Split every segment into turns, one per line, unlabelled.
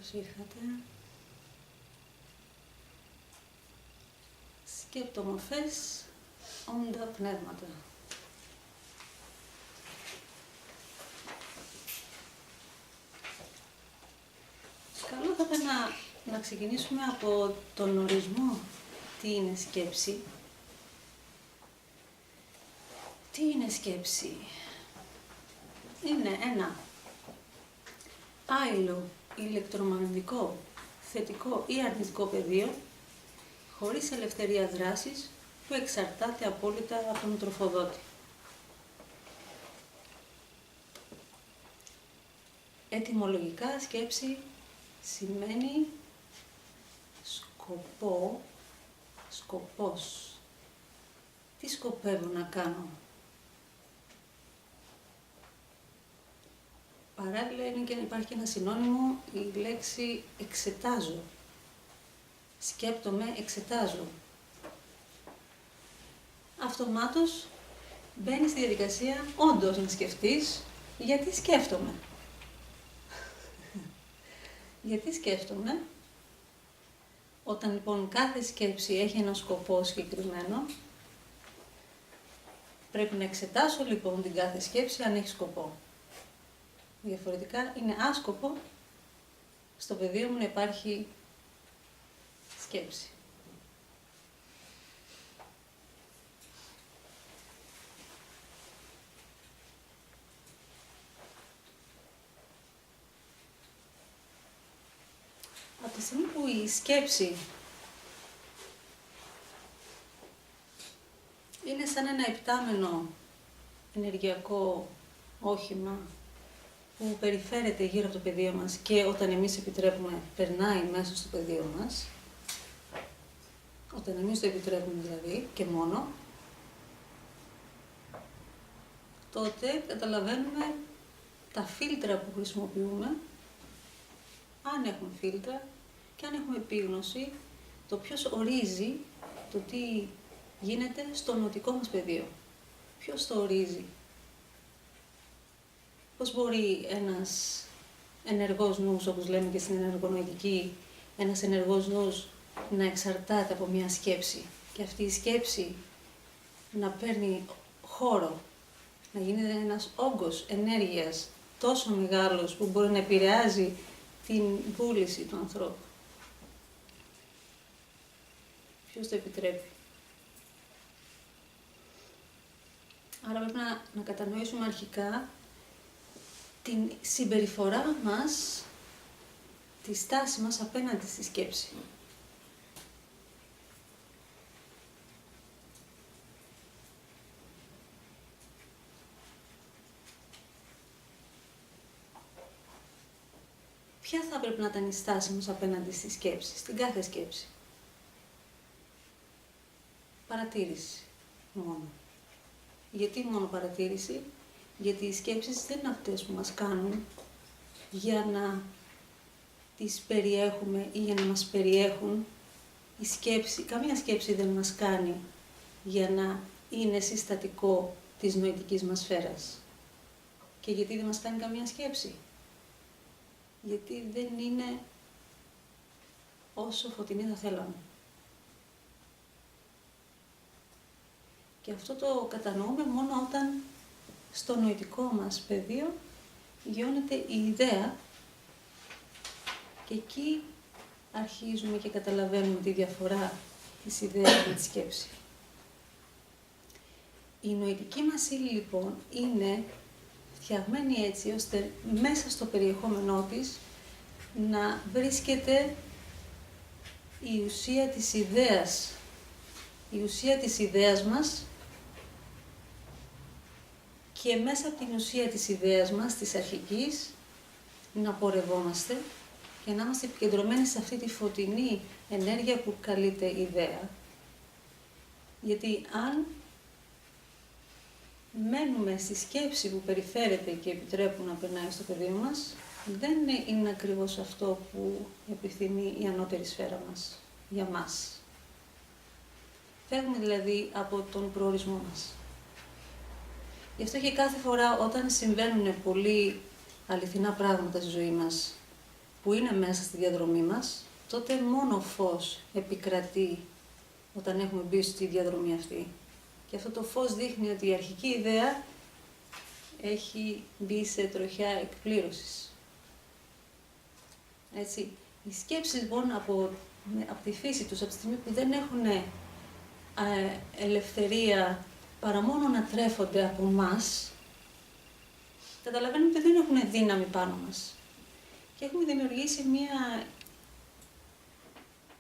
Καλώς ήρθατε. Σκεπτομορφές όντα πνεύματα. Καλό θα ήταν να ξεκινήσουμε από τον ορισμό. Τι είναι σκέψη? Τι είναι σκέψη? Είναι ένα άειλο ηλεκτρομαγνητικό, θετικό ή αρνητικό πεδίο, χωρίς ελευθερία δράσης, που εξαρτάται απόλυτα από τον τροφοδότη. Ετυμολογικά, σκέψη σημαίνει σκοπό, σκοπός. Τι σκοπεύω να κάνω? Παράλληλα είναι και υπάρχει ένα συνώνυμο, η λέξη εξετάζω. Σκέπτομαι, εξετάζω. Αυτομάτως μπαίνει στη διαδικασία όντως να σκεφτείς γιατί σκέφτομαι. Γιατί σκέφτομαι? Όταν λοιπόν κάθε σκέψη έχει ένα σκοπό συγκεκριμένο, πρέπει να εξετάσω λοιπόν την κάθε σκέψη αν έχει σκοπό. Διαφορετικά είναι άσκοπο στο πεδίο μου να υπάρχει σκέψη. Από τη στιγμή που η σκέψη είναι σαν ένα επτάμενο ενεργειακό όχημα που περιφέρεται γύρω από το πεδίο μας και όταν εμείς επιτρέπουμε περνάει μέσα στο πεδίο μας, όταν εμείς το επιτρέπουμε δηλαδή και μόνο, τότε καταλαβαίνουμε τα φίλτρα που χρησιμοποιούμε, αν έχουμε φίλτρα και αν έχουμε επίγνωση, το ποιος ορίζει το τι γίνεται στο νοητικό μας πεδίο. Ποιος το ορίζει? Πώς μπορεί ένας ενεργός νους, όπως λέμε και στην ενεργονοητική, ένας ενεργός νους να εξαρτάται από μια σκέψη και αυτή η σκέψη να παίρνει χώρο, να γίνεται ένας όγκος ενέργειας τόσο μεγάλος που μπορεί να επηρεάζει την βούληση του ανθρώπου? Ποιος το επιτρέπει? Άρα πρέπει να κατανοήσουμε αρχικά την συμπεριφορά μας, τη στάση μας απέναντι στη σκέψη. Ποια θα πρέπει να ήταν η στάση μας απέναντι στη σκέψη, στην κάθε σκέψη? Παρατήρηση μόνο. Γιατί μόνο παρατήρηση? Γιατί οι σκέψεις δεν είναι αυτές που μας κάνουν για να τις περιέχουμε ή για να μας περιέχουν. Καμία σκέψη δεν μας κάνει για να είναι συστατικό της νοητικής μας σφαίρας. Και γιατί δεν μας κάνει καμία σκέψη? Γιατί δεν είναι όσο φωτεινή θα θέλαμε. Και αυτό το κατανοούμε μόνο όταν στο νοητικό μας πεδίο γιώνεται η ιδέα και εκεί αρχίζουμε και καταλαβαίνουμε τη διαφορά της ιδέας με τη σκέψη. Η νοητική μας ύλη λοιπόν είναι φτιαγμένη έτσι ώστε μέσα στο περιεχόμενό της να βρίσκεται η ουσία της ιδέας. Η ουσία της ιδέας μας και μέσα από την ουσία της ιδέας μας, της αρχικής, να πορευόμαστε και να είμαστε επικεντρωμένοι σε αυτή τη φωτεινή ενέργεια που καλείται ιδέα. Γιατί αν μένουμε στη σκέψη που περιφέρεται και επιτρέπουν να περνάει στο πεδίο μας, δεν είναι ακριβώς αυτό που επιθυμεί η ανώτερη σφαίρα μας, για μας. Φεύγουμε δηλαδή από τον προορισμό μας. Γι' αυτό και κάθε φορά όταν συμβαίνουν πολύ αληθινά πράγματα στη ζωή μας, που είναι μέσα στη διαδρομή μας, τότε μόνο φως επικρατεί όταν έχουμε μπει στη διαδρομή αυτή. Και αυτό το φως δείχνει ότι η αρχική ιδέα έχει μπει σε τροχιά εκπλήρωσης. Έτσι, οι σκέψεις λοιπόν από τη φύση τους, από τη στιγμή που δεν έχουν ελευθερία παρά μόνο να τρέφονται από μας, καταλαβαίνουμε ότι δεν έχουν δύναμη πάνω μας. Και έχουμε δημιουργήσει μία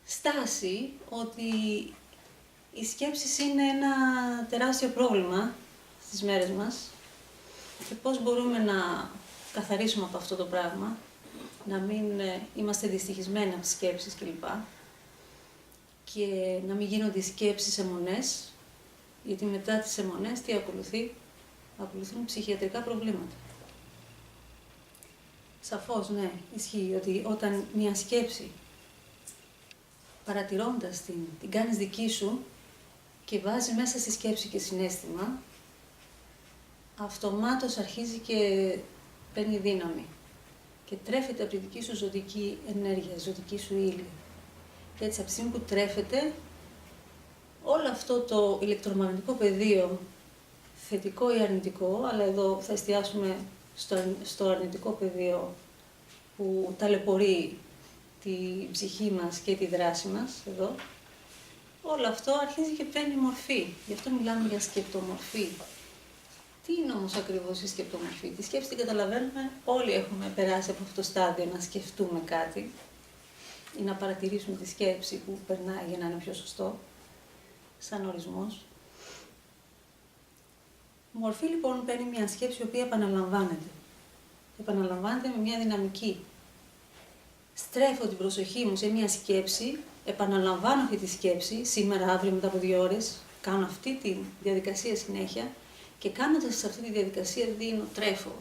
στάση ότι οι σκέψεις είναι ένα τεράστιο πρόβλημα στις μέρες μας και πώς μπορούμε να καθαρίσουμε από αυτό το πράγμα, να μην είμαστε δυστυχισμένοι από τις σκέψεις κλπ. Και να μην γίνονται οι σκέψεις αιμονές, γιατί μετά τις αιμονές τι ακολουθεί? Ακολουθούν ψυχιατρικά προβλήματα. Σαφώς, ναι, ισχύει ότι όταν μια σκέψη, παρατηρώντας την κάνεις δική σου και βάζει μέσα στη σκέψη και συναίσθημα, αυτομάτως αρχίζει και παίρνει δύναμη και τρέφεται από τη δική σου ζωτική ενέργεια, ζωτική σου ύλη. Και έτσι, από τη στιγμή που τρέφεται, όλο αυτό το ηλεκτρομαγνητικό πεδίο, θετικό ή αρνητικό, αλλά εδώ θα εστιάσουμε στο αρνητικό πεδίο που ταλαιπωρεί τη ψυχή μας και τη δράση μας, εδώ, όλο αυτό αρχίζει και παίρνει μορφή. Γι' αυτό μιλάμε για σκεπτομορφή. Τι είναι όμως ακριβώς η σκεπτομορφή? Τη σκέψη την καταλαβαίνουμε, όλοι έχουμε περάσει από αυτό το στάδιο να σκεφτούμε κάτι ή να παρατηρήσουμε τη σκέψη που περνάει για να είναι πιο σωστό, σαν ορισμός. Μορφή λοιπόν παίρνει μια σκέψη η οποία επαναλαμβάνεται. Επαναλαμβάνεται με μια δυναμική. Στρέφω την προσοχή μου σε μια σκέψη, επαναλαμβάνω αυτή τη σκέψη, σήμερα, αύριο, μετά από 2 ώρες, κάνω αυτή τη διαδικασία συνέχεια και κάνοντας αυτή τη διαδικασία τρέφω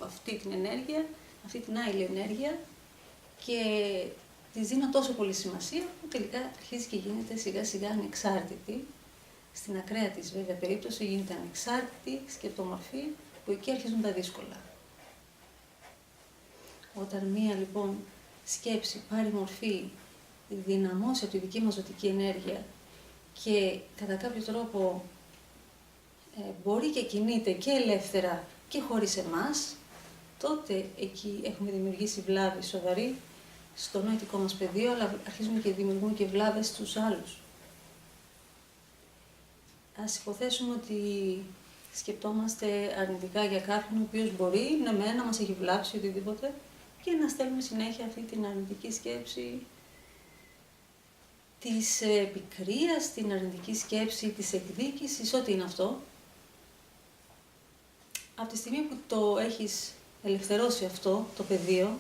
αυτή την ενέργεια, αυτή την άειλη ενέργεια και της δίνω τόσο πολύ σημασία που τελικά αρχίζει και γίνεται σιγά σιγά ανεξάρτητη. Στην ακραία της βέβαια περίπτωση γίνεται ανεξάρτητη σκεπτομορφή, που εκεί αρχίζουν τα δύσκολα. Όταν μία λοιπόν σκέψη πάρει μορφή, δυναμώσει από τη δική μας ζωτική ενέργεια και κατά κάποιο τρόπο μπορεί και κινείται και ελεύθερα και χωρίς εμάς, τότε εκεί έχουμε δημιουργήσει βλάβη σοβαρή στο νοητικό μας πεδίο, αλλά αρχίζουμε και δημιουργούμε και βλάβες στους άλλους. Ας υποθέσουμε ότι σκεπτόμαστε αρνητικά για κάποιον ο οποίος μπορεί να μας έχει βλάψει οτιδήποτε και να στέλνουμε συνέχεια αυτή την αρνητική σκέψη της πικρίας, την αρνητική σκέψη της εκδίκησης, ό,τι είναι αυτό. Από τη στιγμή που το έχεις ελευθερώσει αυτό το πεδίο,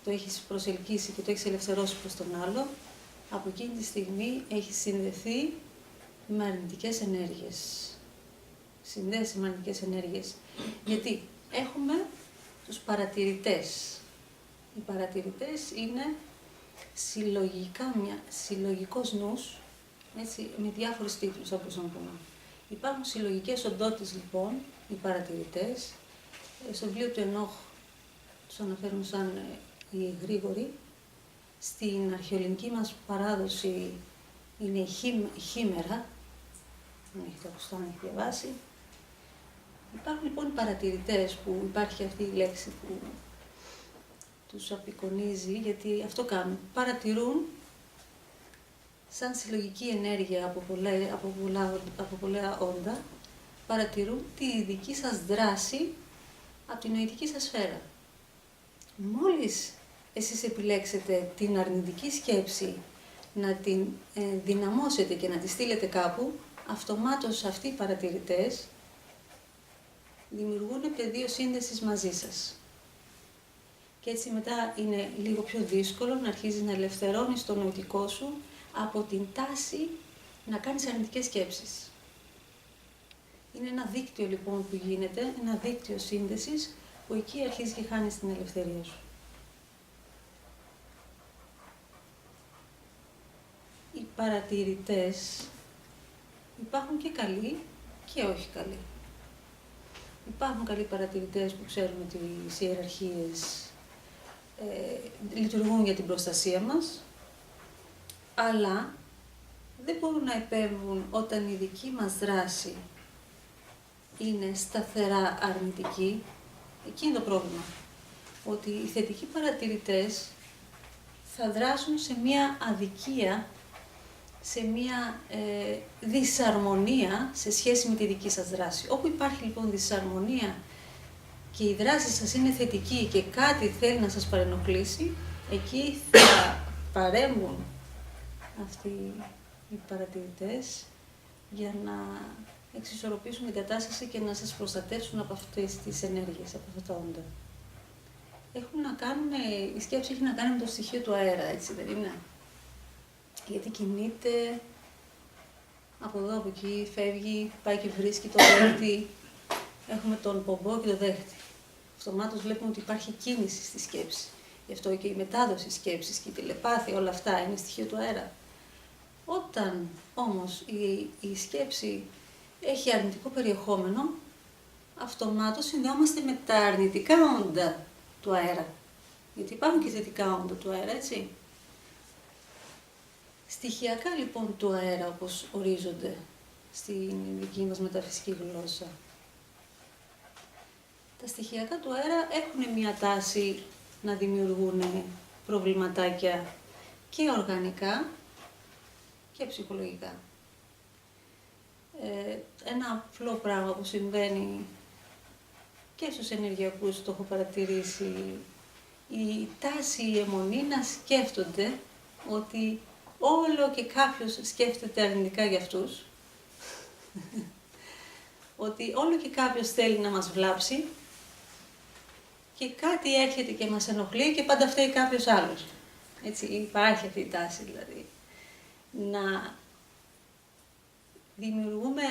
το έχεις προσελκύσει και το έχεις ελευθερώσει προς τον άλλο, από εκείνη τη στιγμή έχεις συνδεθεί με αρνητικές ενέργειες. Συνδέεσαι με αρνητικές ενέργειες. Γιατί έχουμε τους παρατηρητές. Οι παρατηρητές είναι συλλογικός νους, έτσι, με διάφορους τίτλους, όπως να πούμε. Υπάρχουν συλλογικές οντότητες, λοιπόν, οι παρατηρητές. Στο βιβλίο του Ενόχ τους αναφέρουν σαν οι εγρήγοροι. Στην αρχαιοελληνική μας παράδοση είναι η χήμερα, αν έχετε ακουστά, αν έχετε διαβάσει. Υπάρχουν λοιπόν οι παρατηρητές, που υπάρχει αυτή η λέξη που τους απεικονίζει, γιατί αυτό κάνουν. Παρατηρούν σαν συλλογική ενέργεια από πολλά όντα, παρατηρούν τη δική σας δράση από την νοητική σας σφαίρα. Μόλις εσείς επιλέξετε την αρνητική σκέψη να την δυναμώσετε και να τη στείλετε κάπου, αυτομάτως αυτοί οι παρατηρητές δημιουργούν πεδίο σύνδεσης μαζί σας. Και έτσι μετά είναι λίγο πιο δύσκολο να αρχίζεις να ελευθερώνεις το νοητικό σου από την τάση να κάνεις αρνητικές σκέψεις. Είναι ένα δίκτυο λοιπόν που γίνεται, ένα δίκτυο σύνδεσης, που εκεί αρχίζει και χάνεις την ελευθερία σου. Οι παρατηρητές υπάρχουν και καλοί και όχι καλοί. Υπάρχουν καλοί παρατηρητές που ξέρουν τις ιεραρχίες λειτουργούν για την προστασία μας, αλλά δεν μπορούν να επέμβουν όταν η δική μας δράση είναι σταθερά αρνητική. Εκεί είναι το πρόβλημα. Ότι οι θετικοί παρατηρητές θα δράσουν σε μία αδικία, σε μία δυσαρμονία σε σχέση με τη δική σας δράση. Όπου υπάρχει λοιπόν δυσαρμονία και η δράση σας είναι θετική και κάτι θέλει να σας παρενοχλήσει, εκεί θα παρέμβουν αυτοί οι παρατηρητές για να εξισορροπήσουν την κατάσταση και να σας προστατεύσουν από αυτές τις ενέργειες, από αυτά τα όντα. Η σκέψη έχει να κάνει με το στοιχείο του αέρα, έτσι δεν είναι? Γιατί κινείται από εδώ, από εκεί, φεύγει, πάει και βρίσκει το δέχτη. Έχουμε τον πομπό και το δέχτη. Αυτομάτως βλέπουμε ότι υπάρχει κίνηση στη σκέψη. Γι' αυτό και η μετάδοση σκέψης και η τηλεπάθεια, όλα αυτά είναι στοιχείο του αέρα. Όταν όμως η σκέψη έχει αρνητικό περιεχόμενο, αυτομάτως συνδεόμαστε με τα αρνητικά όντα του αέρα. Γιατί υπάρχουν και θετικά όντα του αέρα, έτσι. Στοιχειακά λοιπόν του αέρα, όπως ορίζονται στην δική μας μεταφυσική γλώσσα. Τα στοιχειακά του αέρα έχουν μια τάση να δημιουργούν προβληματάκια και οργανικά και ψυχολογικά. Ένα απλό πράγμα που συμβαίνει και στους ενεργειακούς, το έχω παρατηρήσει, η τάση, η αιμονή να σκέφτονται ότι όλο και κάποιος σκέφτεται αρνητικά για αυτούς, ότι όλο και κάποιος θέλει να μας βλάψει και κάτι έρχεται και μας ενοχλεί και πάντα φταίει κάποιος άλλος. Έτσι, υπάρχει αυτή η τάση δηλαδή. Να δημιουργούμε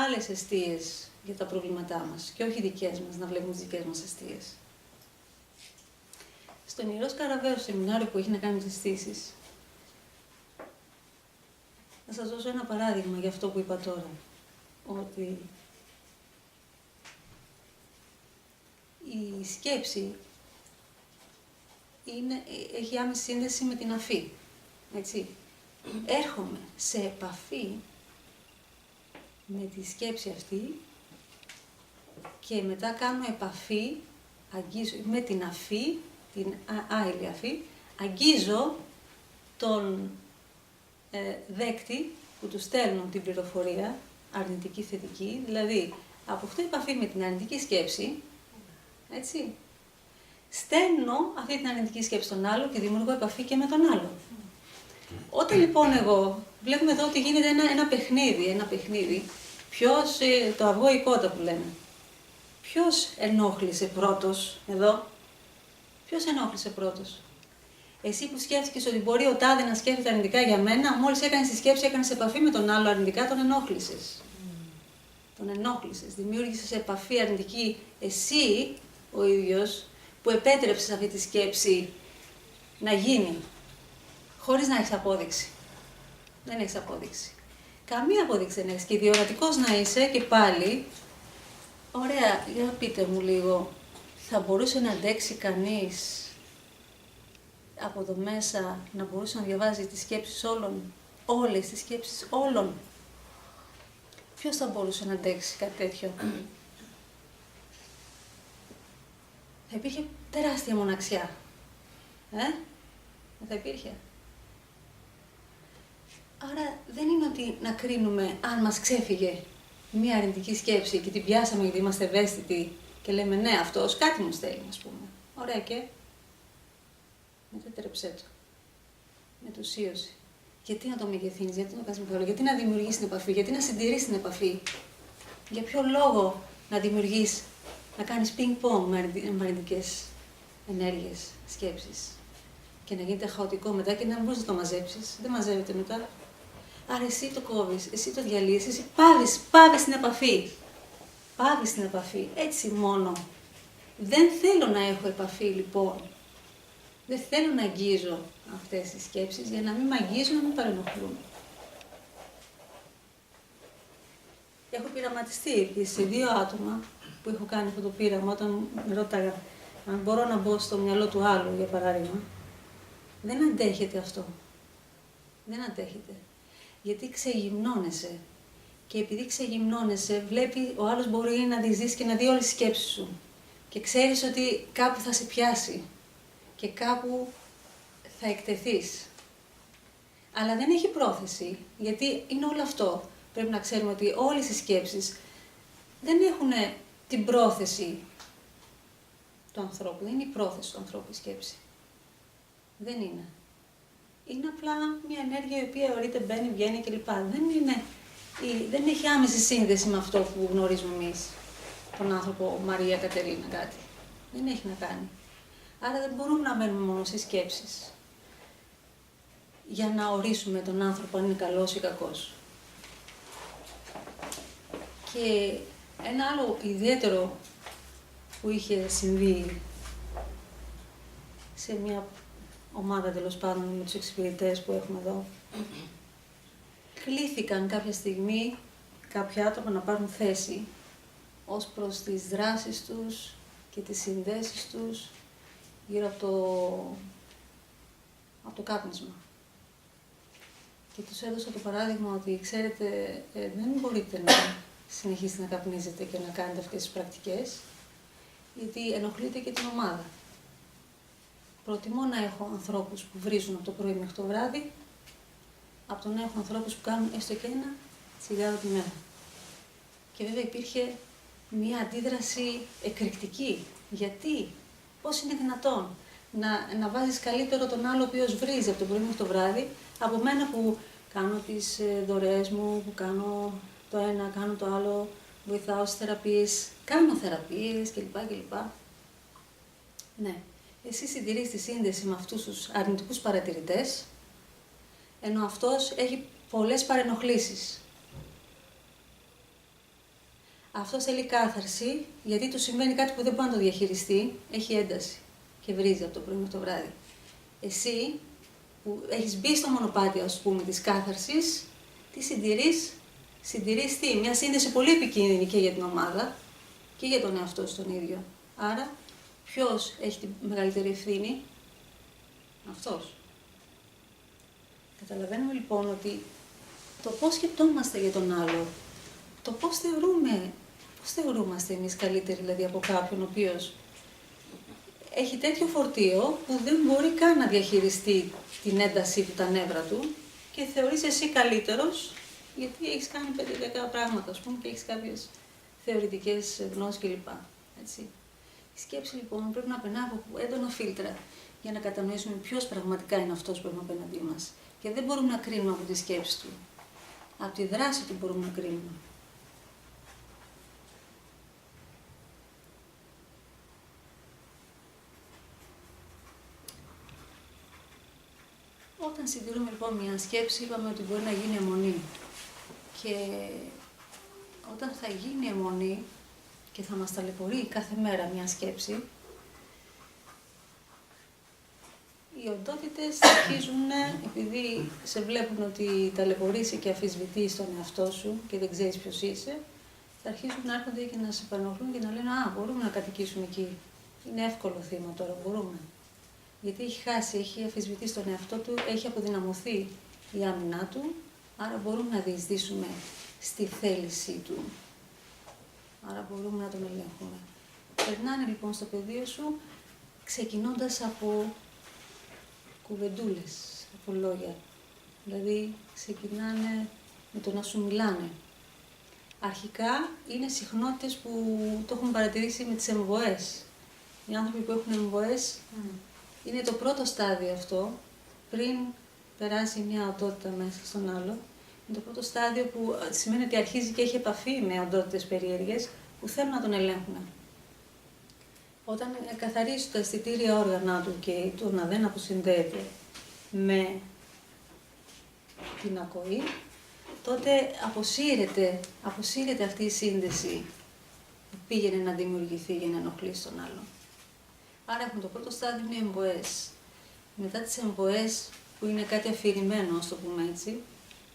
άλλες αιστείες για τα προβλήματά μας και όχι δικές μας, να βλέπουμε τις δικές μας αιστείες. Στον Ιερό Σκαραβαίο, σεμινάριο που έχει να κάνει με τις αισθήσεις, θα σας δώσω ένα παράδειγμα για αυτό που είπα τώρα, ότι η σκέψη έχει άμεση σύνδεση με την αφή, έτσι. Έρχομαι σε επαφή με τη σκέψη αυτή και μετά κάνω επαφή, αγγίζω με την αφή, την άειλη αφή, αγγίζω τον δέκτη που του στέλνουν την πληροφορία, αρνητική, θετική, δηλαδή αποκτώ επαφή με την αρνητική σκέψη, έτσι, στέλνω αυτή την αρνητική σκέψη στον άλλο και δημιουργώ επαφή και με τον άλλο. Όταν λοιπόν βλέπουμε εδώ ότι γίνεται ένα παιχνίδι, ποιος, το αυγό η κότα που λέμε, ποιος ενόχλησε πρώτος εδώ, ποιος ενόχλησε πρώτος? Εσύ που σκέφτηκες ότι μπορεί ο τάδε να σκέφτεται αρνητικά για μένα, μόλις έκανες τη σκέψη, έκανες επαφή με τον άλλο αρνητικά, τον ενόχλησες. Τον ενόχλησες, δημιούργησες επαφή αρνητική εσύ ο ίδιος, που επέτρεψες αυτή τη σκέψη να γίνει, χωρίς να έχεις απόδειξη. Δεν έχεις απόδειξη. Καμία απόδειξη δεν έχεις και διορατικός να είσαι και πάλι, ωραία, για πείτε μου λίγο, θα μπορούσε να αντέξει κανείς από εδώ μέσα, να μπορούσε να διαβάζει τις σκέψεις όλων, όλες τις σκέψεις όλων? Ποιος θα μπορούσε να αντέξει κάτι τέτοιο? Θα υπήρχε τεράστια μοναξιά. Δεν θα υπήρχε. Άρα δεν είναι ότι να κρίνουμε αν μας ξέφυγε μια αρνητική σκέψη και την πιάσαμε γιατί είμαστε ευαίσθητοι και λέμε ναι, αυτός κάτι μου στέλνει, ας πούμε. Ωραία, και μετέτρεψέ το. Μετουσίωση. Γιατί να το μεγεθύνεις, γιατί να το κάνεις μεγάλο, γιατί να δημιουργείς την επαφή, γιατί να συντηρείς την επαφή? Για ποιο λόγο να δημιουργείς, να κάνεις πινκ-πονγκ με αρνητικές ενέργειες, σκέψεις και να γίνεται χαοτικό μετά και να μην μπορείς να το μαζέψεις? Δεν μαζεύεται μετά. Άρα εσύ το κόβεις, εσύ το διαλύεις, εσύ πάβεις την επαφή. Πάβεις την επαφή, έτσι μόνο. Δεν θέλω να έχω επαφή λοιπόν. Δεν θέλω να αγγίζω αυτές τις σκέψεις για να μην με αγγίζουν, να μην παρενοχλούν. Έχω πειραματιστεί επίσης σε 2 άτομα που έχω κάνει αυτό το πείραμα όταν με ρώταγα αν μπορώ να μπω στο μυαλό του άλλου, για παράδειγμα, δεν αντέχεται αυτό. Δεν αντέχεται. Γιατί ξεγυμνώνεσαι. Και επειδή ξεγυμνώνεσαι, βλέπει ο άλλος μπορεί να διεισδύσει και να δει όλες τις σκέψεις σου. Και ξέρεις ότι κάπου θα σε πιάσει. Και κάπου θα εκτεθείς. Αλλά δεν έχει πρόθεση, γιατί είναι όλο αυτό. Πρέπει να ξέρουμε ότι όλες οι σκέψεις δεν έχουν την πρόθεση του ανθρώπου. Δεν είναι η πρόθεση του ανθρώπου η σκέψη. Δεν είναι. Είναι απλά μια ενέργεια η οποία ορείται, μπαίνει, βγαίνει κλπ. Δεν έχει άμεση σύνδεση με αυτό που γνωρίζουμε εμείς. Τον άνθρωπο Μαρία, Κατερίνα, κάτι. Δεν έχει να κάνει. Άρα δεν μπορούμε να μένουμε μόνο σε σκέψεις για να ορίσουμε τον άνθρωπο αν είναι καλός ή κακός. Και ένα άλλο ιδιαίτερο που είχε συμβεί σε μια ομάδα τέλος πάντων με τους εξυπηρετές που έχουμε εδώ, κλήθηκαν κάποια στιγμή κάποια άτομα να πάρουν θέση ως προς τις δράσεις τους και τις συνδέσεις τους γύρω από το κάπνισμα. Και τους έδωσα το παράδειγμα ότι, ξέρετε, δεν μπορείτε να συνεχίσετε να καπνίζετε και να κάνετε αυτές τις πρακτικές, γιατί ενοχλείτε και την ομάδα. Προτιμώ να έχω ανθρώπους που βρίζουν από το πρωί μέχρι το βράδυ, από το να έχω ανθρώπους που κάνουν έστω και ένα τσιγάρο τη μέρα. Και βέβαια υπήρχε μια αντίδραση εκρηκτική. Γιατί, πώς είναι δυνατόν να βάζεις καλύτερο τον άλλο ο οποίος βρίζει από το πρωί μέχρι το βράδυ, από μένα που κάνω τις δωρεές μου, που κάνω το ένα, κάνω το άλλο, βοηθάω στις θεραπείες, κάνω θεραπείες κλπ. Ναι, εσύ συντηρείς τη σύνδεση με αυτούς τους αρνητικούς παρατηρητές, ενώ αυτός έχει πολλές παρενοχλήσεις. Αυτός θέλει κάθαρση, γιατί του συμβαίνει κάτι που δεν μπορεί να το διαχειριστεί, έχει ένταση και βρίζει από το πρωί μέχρι το βράδυ. Εσύ, που έχεις μπει στο μονοπάτι, ας πούμε, της κάθαρσης, τι συντηρείς τι, μια σύνδεση πολύ επικίνδυνη και για την ομάδα και για τον εαυτό σου τον ίδιο. Άρα, ποιος έχει τη μεγαλύτερη ευθύνη? Αυτός. Καταλαβαίνουμε λοιπόν ότι το πώς σκεπτόμαστε για τον άλλο, το πώς θεωρούμαστε εμείς καλύτεροι δηλαδή από κάποιον ο οποίος έχει τέτοιο φορτίο που δεν μπορεί καν να διαχειριστεί την έντασή του, τα νεύρα του και θεωρείς εσύ καλύτερος γιατί έχεις κάνει 5-10 πράγματα, ας πούμε, και έχεις κάποιες θεωρητικές γνώσεις κλπ. Έτσι. Η σκέψη λοιπόν πρέπει να περνά από έντονα φίλτρα για να κατανοήσουμε ποιος πραγματικά είναι αυτός που έχουμε απέναντί μας. Και δεν μπορούμε να κρίνουμε από τη σκέψη του. Από τη δράση του μπορούμε να κρίνουμε. Όταν συντηρούμε λοιπόν μια σκέψη, είπαμε ότι μπορεί να γίνει αιμονή. Και όταν θα γίνει αιμονή και θα μας ταλαιπωρεί κάθε μέρα μια σκέψη, οι οντότητες θα αρχίζουν, επειδή σε βλέπουν ότι ταλαιπωρείσαι και αφισβητείς τον εαυτό σου και δεν ξέρεις ποιος είσαι, θα αρχίσουν να έρχονται και να σε παρενοχλούν και να λένε «Α, μπορούμε να κατοικήσουμε εκεί. Είναι εύκολο θύμα τώρα, μπορούμε». Γιατί έχει χάσει, έχει αφισβητήσει τον εαυτό του, έχει αποδυναμωθεί η άμυνά του, άρα μπορούμε να διεισδύσουμε στη θέλησή του. Άρα μπορούμε να τον ελέγχουμε. Περνάνε λοιπόν στο πεδίο σου, ξεκινώντας από κουβεντούλες, από λόγια. Δηλαδή, ξεκινάνε με το να σου μιλάνε. Αρχικά είναι συχνότητες που το έχουν παρατηρήσει με τις εμβοές. Οι άνθρωποι που έχουν εμβοές είναι το πρώτο στάδιο αυτό, πριν περάσει μια οντότητα μέσα στον άλλο. Είναι το πρώτο στάδιο που σημαίνει ότι αρχίζει και έχει επαφή με οντότητες περίεργες που θέλουν να τον ελέγχουν. Όταν καθαρίζει τα αισθητήρια όργανα του και το να δεν αποσυνδέεται με την ακοή, τότε αποσύρεται αυτή η σύνδεση που πήγαινε να δημιουργηθεί για να ενοχλήσει τον άλλον. Άρα έχουμε το πρώτο στάδιο είναι οι εμβοές. Μετά τις εμβοές, που είναι κάτι αφηρημένο, ας το πούμε έτσι,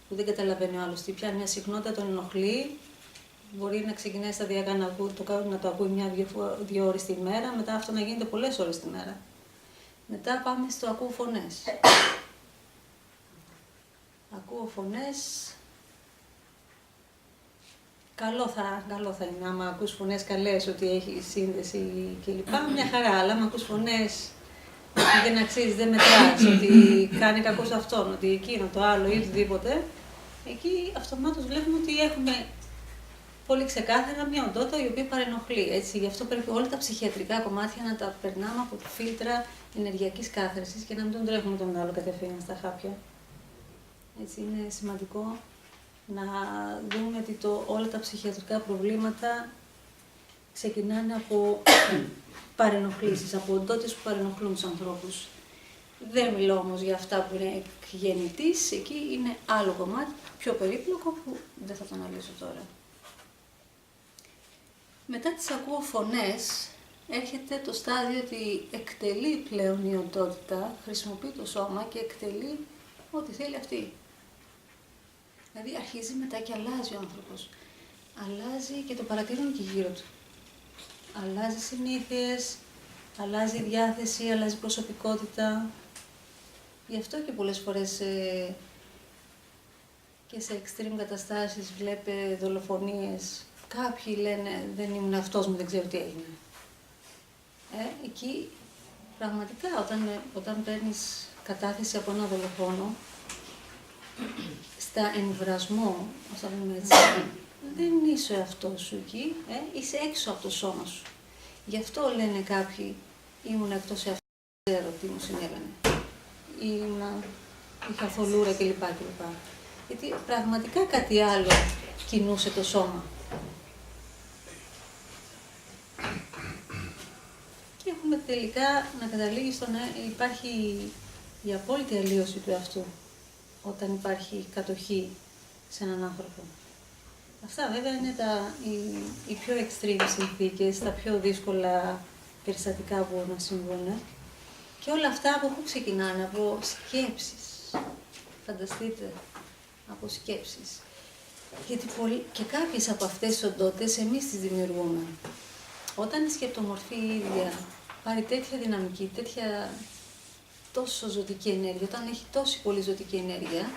που δεν καταλαβαίνει ο άλλος τι, πια μια συχνότητα τον ενοχλεί, μπορεί να ξεκινάει σταδιακά να το ακούει μια-δύο ώρες τη μέρα, μετά αυτό να γίνεται πολλές ώρες τη μέρα. Μετά πάμε στο ακούω φωνές. Ακούω φωνές. Καλό θα είναι, άμα ακούς φωνές καλές, ότι έχει σύνδεση κλπ. Μια χαρά, αλλά άμα ακούς φωνές ότι δεν αξίζει, δεν μετράς, ότι κάνει κακό σε αυτόν, ότι εκείνο, το άλλο ή οτιδήποτε, εκεί αυτομάτως βλέπουμε ότι έχουμε πολύ ξεκάθαρα μια οντότητα η οποία παρενοχλεί. Έτσι. Γι' αυτό πρέπει όλα τα ψυχιατρικά κομμάτια να τα περνάμε από φίλτρα ενεργειακής κάθαρσης και να μην τον τρέχουμε τον άλλο κατευθείαν στα χάπια. Έτσι, είναι σημαντικό να δούμε ότι όλα τα ψυχιατρικά προβλήματα ξεκινάνε από παρενοχλήσεις, από οντότητες που παρενοχλούν τους ανθρώπους. Δεν μιλώ όμως για αυτά που είναι εκγεννητής, εκεί είναι άλλο κομμάτι, πιο περίπλοκο, που δεν θα το αναλύσω τώρα. Μετά τις ακούω φωνές, έρχεται το στάδιο ότι εκτελεί πλέον η οντότητα, χρησιμοποιεί το σώμα και εκτελεί ό,τι θέλει αυτή. Δηλαδή αρχίζει μετά και αλλάζει ο άνθρωπος. Αλλάζει και το παρατηρούν και γύρω του. Αλλάζει συνήθειες, αλλάζει διάθεση, αλλάζει προσωπικότητα. Γι' αυτό και πολλές φορές και σε extreme καταστάσεις βλέπε δολοφονίες. Κάποιοι λένε δεν ήμουν αυτός μου, δεν ξέρω τι έγινε. Εκεί πραγματικά όταν παίρνεις κατάθεση από ένα δολοφόνο, στα εμβρασμό, ας το πούμε έτσι, δεν είσαι ο εαυτός σου εκεί, είσαι έξω από το σώμα σου. Γι' αυτό λένε κάποιοι, ήμουν εκτός εαυτού, δεν ξέρω τι μου συνέβαινε. Είχα θολούρα κλπ. Γιατί πραγματικά κάτι άλλο κινούσε το σώμα. Και έχουμε τελικά να καταλήγει στο να υπάρχει η απόλυτη αλλίωση του εαυτού, όταν υπάρχει κατοχή σε έναν άνθρωπο. Αυτά βέβαια είναι οι πιο extreme συνθήκες, τα πιο δύσκολα περιστατικά που μπορούν να συμβούν. Και όλα αυτά από πού ξεκινάνε, από σκέψεις. Φανταστείτε, από σκέψεις. Γιατί και κάποιες από αυτές τις οντότητες εμείς τις δημιουργούμε. Όταν η σκεπτομορφή η ίδια πάρει τέτοια δυναμική, τόσο ζωτική ενέργεια, όταν έχει τόση πολύ ζωτική ενέργεια,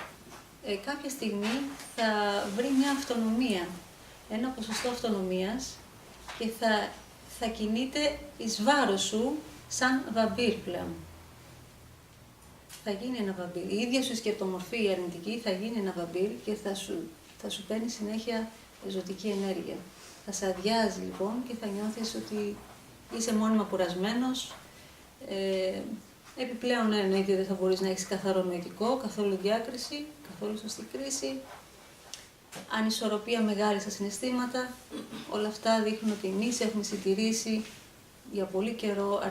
κάποια στιγμή θα βρει μια αυτονομία, ένα ποσοστό αυτονομίας και θα κινείται εις βάρος σου σαν βαμπύρ πλέον. Θα γίνει ένα βαμπύρ. Η ίδια σου σκεπτομορφή η αρνητική θα γίνει ένα βαμπύρ και θα σου παίρνει συνέχεια ζωτική ενέργεια. Θα σε αδειάζει λοιπόν και θα νιώθεις ότι είσαι μόνιμα κουρασμένος. Επιπλέον εννοείται δεν θα μπορείς να έχεις καθαρό νοητικό, καθόλου διάκριση, καθόλου σωστή κρίση, ανισορροπία μεγάλη στα συναισθήματα. Όλα αυτά δείχνουν ότι εμείς έχουμε συντηρήσει για πολύ καιρό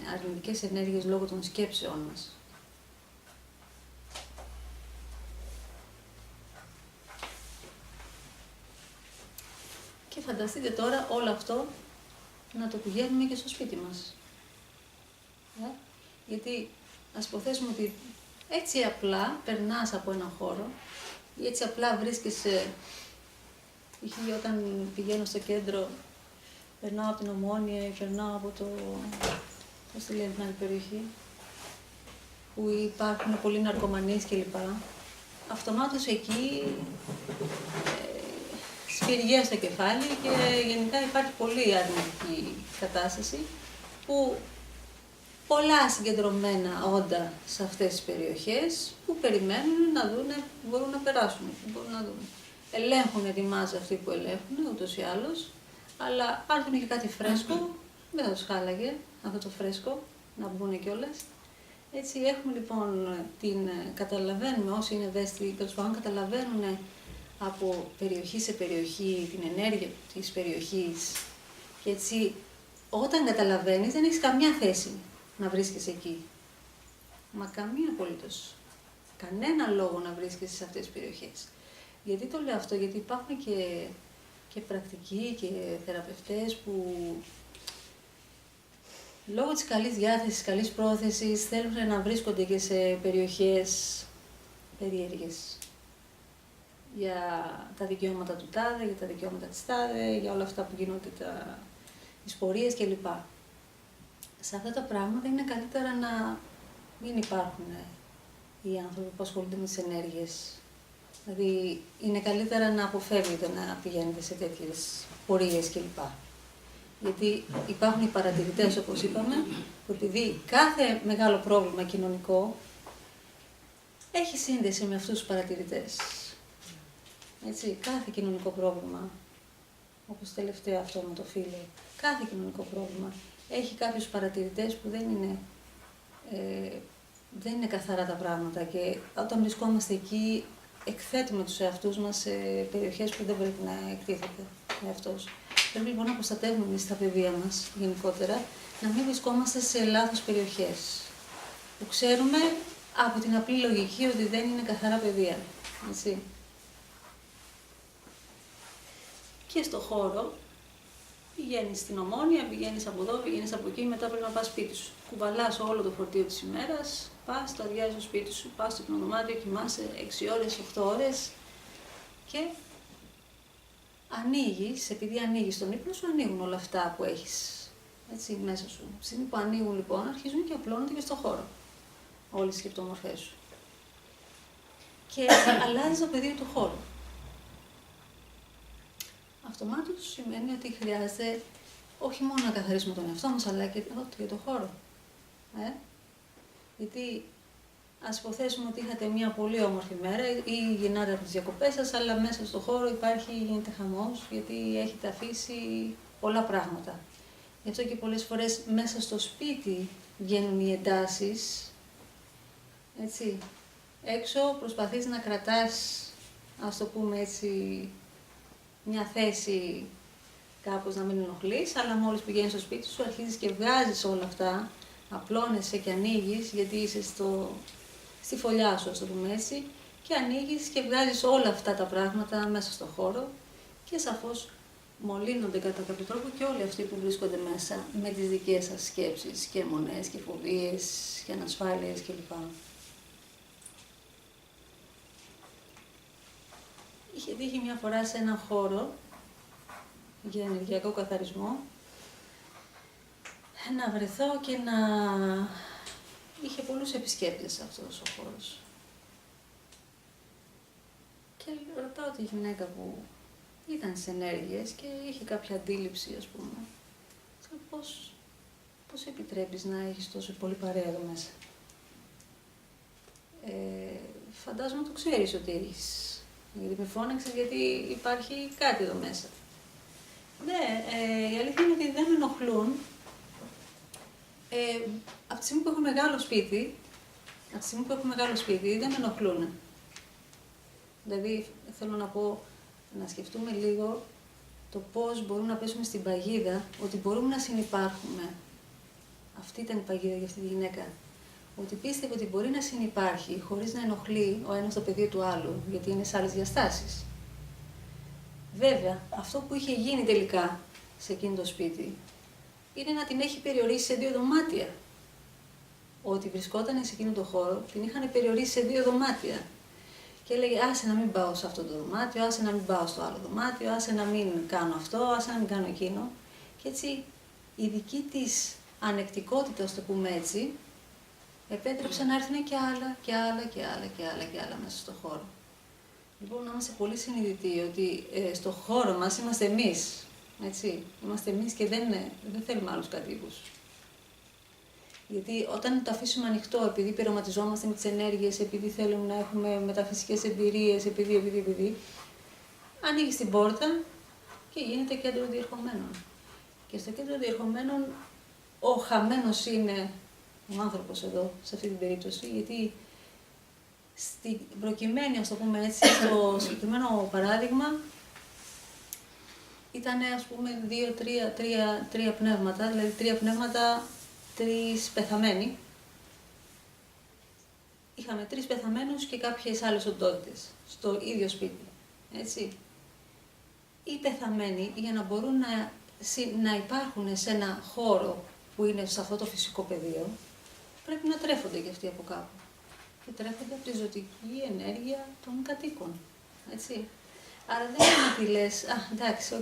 αρνητικές ενέργειες λόγω των σκέψεών μας. Και φανταστείτε τώρα όλο αυτό να το πηγαίνουμε και στο σπίτι μας. Γιατί ας υποθέσουμε ότι έτσι απλά περνάς από έναν χώρο ή έτσι απλά βρίσκεσαι, όταν πηγαίνω στο κέντρο, περνάω από την Ομόνια ή περνάω από πώς τη λένε την άλλη περιοχή, που υπάρχουν πολλοί ναρκωμανείς κλπ. Αυτομάτως εκεί σφυριές στο κεφάλι και γενικά υπάρχει πολύ αρνητική κατάσταση που πολλά συγκεντρωμένα όντα σε αυτές τις περιοχές που περιμένουν να δούνε, μπορούν να περάσουν, μπορούν να δουν. Ελέγχουν τη μάζα αυτοί που ελέγχουν, ούτως ή άλλως, αλλά αν δουν και κάτι φρέσκο, δεν θα τους χάλαγε αυτό το φρέσκο, να μπουν κιόλας. Έτσι έχουμε λοιπόν καταλαβαίνουμε όσοι είναι ευαίσθητοι, τέλος πάντων καταλαβαίνουν από περιοχή σε περιοχή την ενέργεια της περιοχής και έτσι όταν καταλαβαίνεις δεν έχεις καμιά θέση να βρίσκεσαι εκεί. Μα καμία απολύτως. Κανένα λόγο να βρίσκεσαι σε αυτές τις περιοχές. Γιατί το λέω αυτό, γιατί υπάρχουν και πρακτικοί και θεραπευτές που λόγω της καλής διάθεσης, καλής πρόθεσης θέλουν να βρίσκονται και σε περιοχές περίεργες. για τα δικαιώματα του τάδε, για τα δικαιώματα της τάδε, για όλα αυτά που γίνονται, τις πορείες κλπ. Σε αυτά τα πράγματα είναι καλύτερα να μην υπάρχουν οι άνθρωποι που ασχολούνται με τις ενέργειες. Δηλαδή, είναι καλύτερα να αποφεύγετε να πηγαίνετε σε τέτοιες πορείες κλπ. Γιατί υπάρχουν οι παρατηρητές, όπως είπαμε, που επειδή κάθε μεγάλο πρόβλημα κοινωνικό έχει σύνδεση με αυτούς τους παρατηρητές. Έτσι, κάθε κοινωνικό πρόβλημα, όπως τελευταίο αυτό με το φίλο, κάθε κοινωνικό πρόβλημα έχει κάποιους παρατηρητές που δεν είναι καθαρά τα πράγματα και όταν βρισκόμαστε εκεί εκθέτουμε τους εαυτούς μας σε περιοχές που δεν πρέπει να εκτίθεται ο εαυτός. Πρέπει λοιπόν να προστατεύουμε εμείς τα παιδεία μας γενικότερα, να μην βρισκόμαστε σε λάθος περιοχές, που ξέρουμε από την απλή λογική ότι δεν είναι καθαρά παιδεία. Έτσι. Και στο χώρο πηγαίνεις στην Ομόνια, πηγαίνεις από εδώ, πηγαίνεις από εκεί, μετά πρέπει να πας σπίτι σου. Κουβαλάς όλο το φορτίο της ημέρας, πας, το αδειάζεις στο σπίτι σου, πας στο υπνοδωμάτιο, κοιμάσαι 6 ώρες, 8 ώρες και ανοίγεις, επειδή ανοίγεις τον ύπνο σου, ανοίγουν όλα αυτά που έχεις έτσι, μέσα σου. Στη στιγμή που ανοίγουν λοιπόν, αρχίζουν και απλώνονται και στο χώρο όλες οι σκεπτομορφές σου. Και αλλάζει το πεδίο του χώρου. Αυτομάτως σημαίνει ότι χρειάζεται όχι μόνο να καθαρίσουμε τον εαυτό μας, αλλά και το χώρο. Γιατί ας υποθέσουμε ότι είχατε μια πολύ όμορφη μέρα ή γυρνάτε από τις διακοπές σας, αλλά μέσα στο χώρο γίνεται χαμός, γιατί έχετε αφήσει πολλά πράγματα. Γι' αυτό και πολλές φορές μέσα στο σπίτι βγαίνουν οι εντάσεις, έτσι. Έξω προσπαθείς να κρατάς, ας το πούμε έτσι, μια θέση κάπως να μην ενοχλείς, αλλά μόλις πηγαίνεις στο σπίτι σου αρχίζεις και βγάζεις όλα αυτά, απλώνεσαι και ανοίγεις, γιατί είσαι στη φωλιά σου, ας το πούμε έτσι, και ανοίγεις και βγάζεις όλα αυτά τα πράγματα μέσα στο χώρο και σαφώς μολύνονται κατά κάποιο τρόπο και όλοι αυτοί που βρίσκονται μέσα με τις δικές σας σκέψεις και αιμονές και φοβίες και ανασφάλειες κλπ. Είχε τύχει μια φορά σε έναν χώρο για ενεργειακό καθαρισμό να βρεθώ και να είχε πολλούς επισκέπτες αυτός ο χώρος. Και ρωτάω τη γυναίκα που ήταν σε ενέργειες και είχε κάποια αντίληψη, ας πούμε, πώς επιτρέπεις να έχεις τόσο πολύ παρέα εδώ μέσα. Φαντάζομαι το ξέρεις ότι έχεις. Γιατί με φώναξες γιατί υπάρχει κάτι εδώ μέσα. Ναι, η αλήθεια είναι ότι δεν με ενοχλούν. Από τη στιγμή που έχω μεγάλο σπίτι, δεν με ενοχλούν. Δηλαδή, θέλω να πω, να σκεφτούμε λίγο το πώς μπορούμε να πέσουμε στην παγίδα, ότι μπορούμε να συνυπάρχουμε. Αυτή ήταν η παγίδα για αυτή τη γυναίκα. Ότι πίστευε ότι μπορεί να συνυπάρχει χωρίς να ενοχλεί ο ένας το παιδί του άλλου, γιατί είναι σε άλλες διαστάσεις. Βέβαια, αυτό που είχε γίνει τελικά σε εκείνο το σπίτι, είναι να την έχει περιορίσει σε 2 δωμάτια. Ότι βρισκόταν σε εκείνο το χώρο, την είχαν περιορίσει σε 2 δωμάτια. Και έλεγε, άσε να μην πάω σε αυτό το δωμάτιο, άσε να μην πάω στο άλλο δωμάτιο, άσε να μην κάνω αυτό, άσε να μην κάνω εκείνο. Και έτσι, η δική της ανεκτικότητα, ας το πούμε έτσι, επέτρεψε να έρθουν και άλλα, και άλλα, και άλλα, και άλλα, και άλλα μέσα στο χώρο. Λοιπόν, να είμαστε πολύ συνειδητοί ότι στο χώρο μας είμαστε εμείς. Έτσι. Είμαστε εμείς και δεν θέλουμε άλλους κατοίκους. Γιατί όταν το αφήσουμε ανοιχτό, επειδή πειραματιζόμαστε με τις ενέργειες, επειδή θέλουμε να έχουμε μεταφυσικές εμπειρίες, επειδή, ανοίγεις την πόρτα και γίνεται κέντρο διερχομένων. Και στο κέντρο διερχομένων, ο χαμένος είναι ο άνθρωπος εδώ, σε αυτή την περίπτωση, γιατί στην προκειμένη, ας το πούμε έτσι, στο συγκεκριμένο παράδειγμα, ήταν, ας πούμε, 3 πνεύματα, δηλαδή 3 πνεύματα, 3 πεθαμένοι. Είχαμε 3 πεθαμένους και κάποιες άλλες οντότητες, στο ίδιο σπίτι, έτσι. Οι πεθαμένοι, για να μπορούν να υπάρχουν σε ένα χώρο που είναι σε αυτό το φυσικό πεδίο, πρέπει να τρέφονται και αυτοί από κάπου. Και τρέφονται από τη ζωτική ενέργεια των κατοίκων. έτσι. Άρα δεν είναι ότι λες, εντάξει,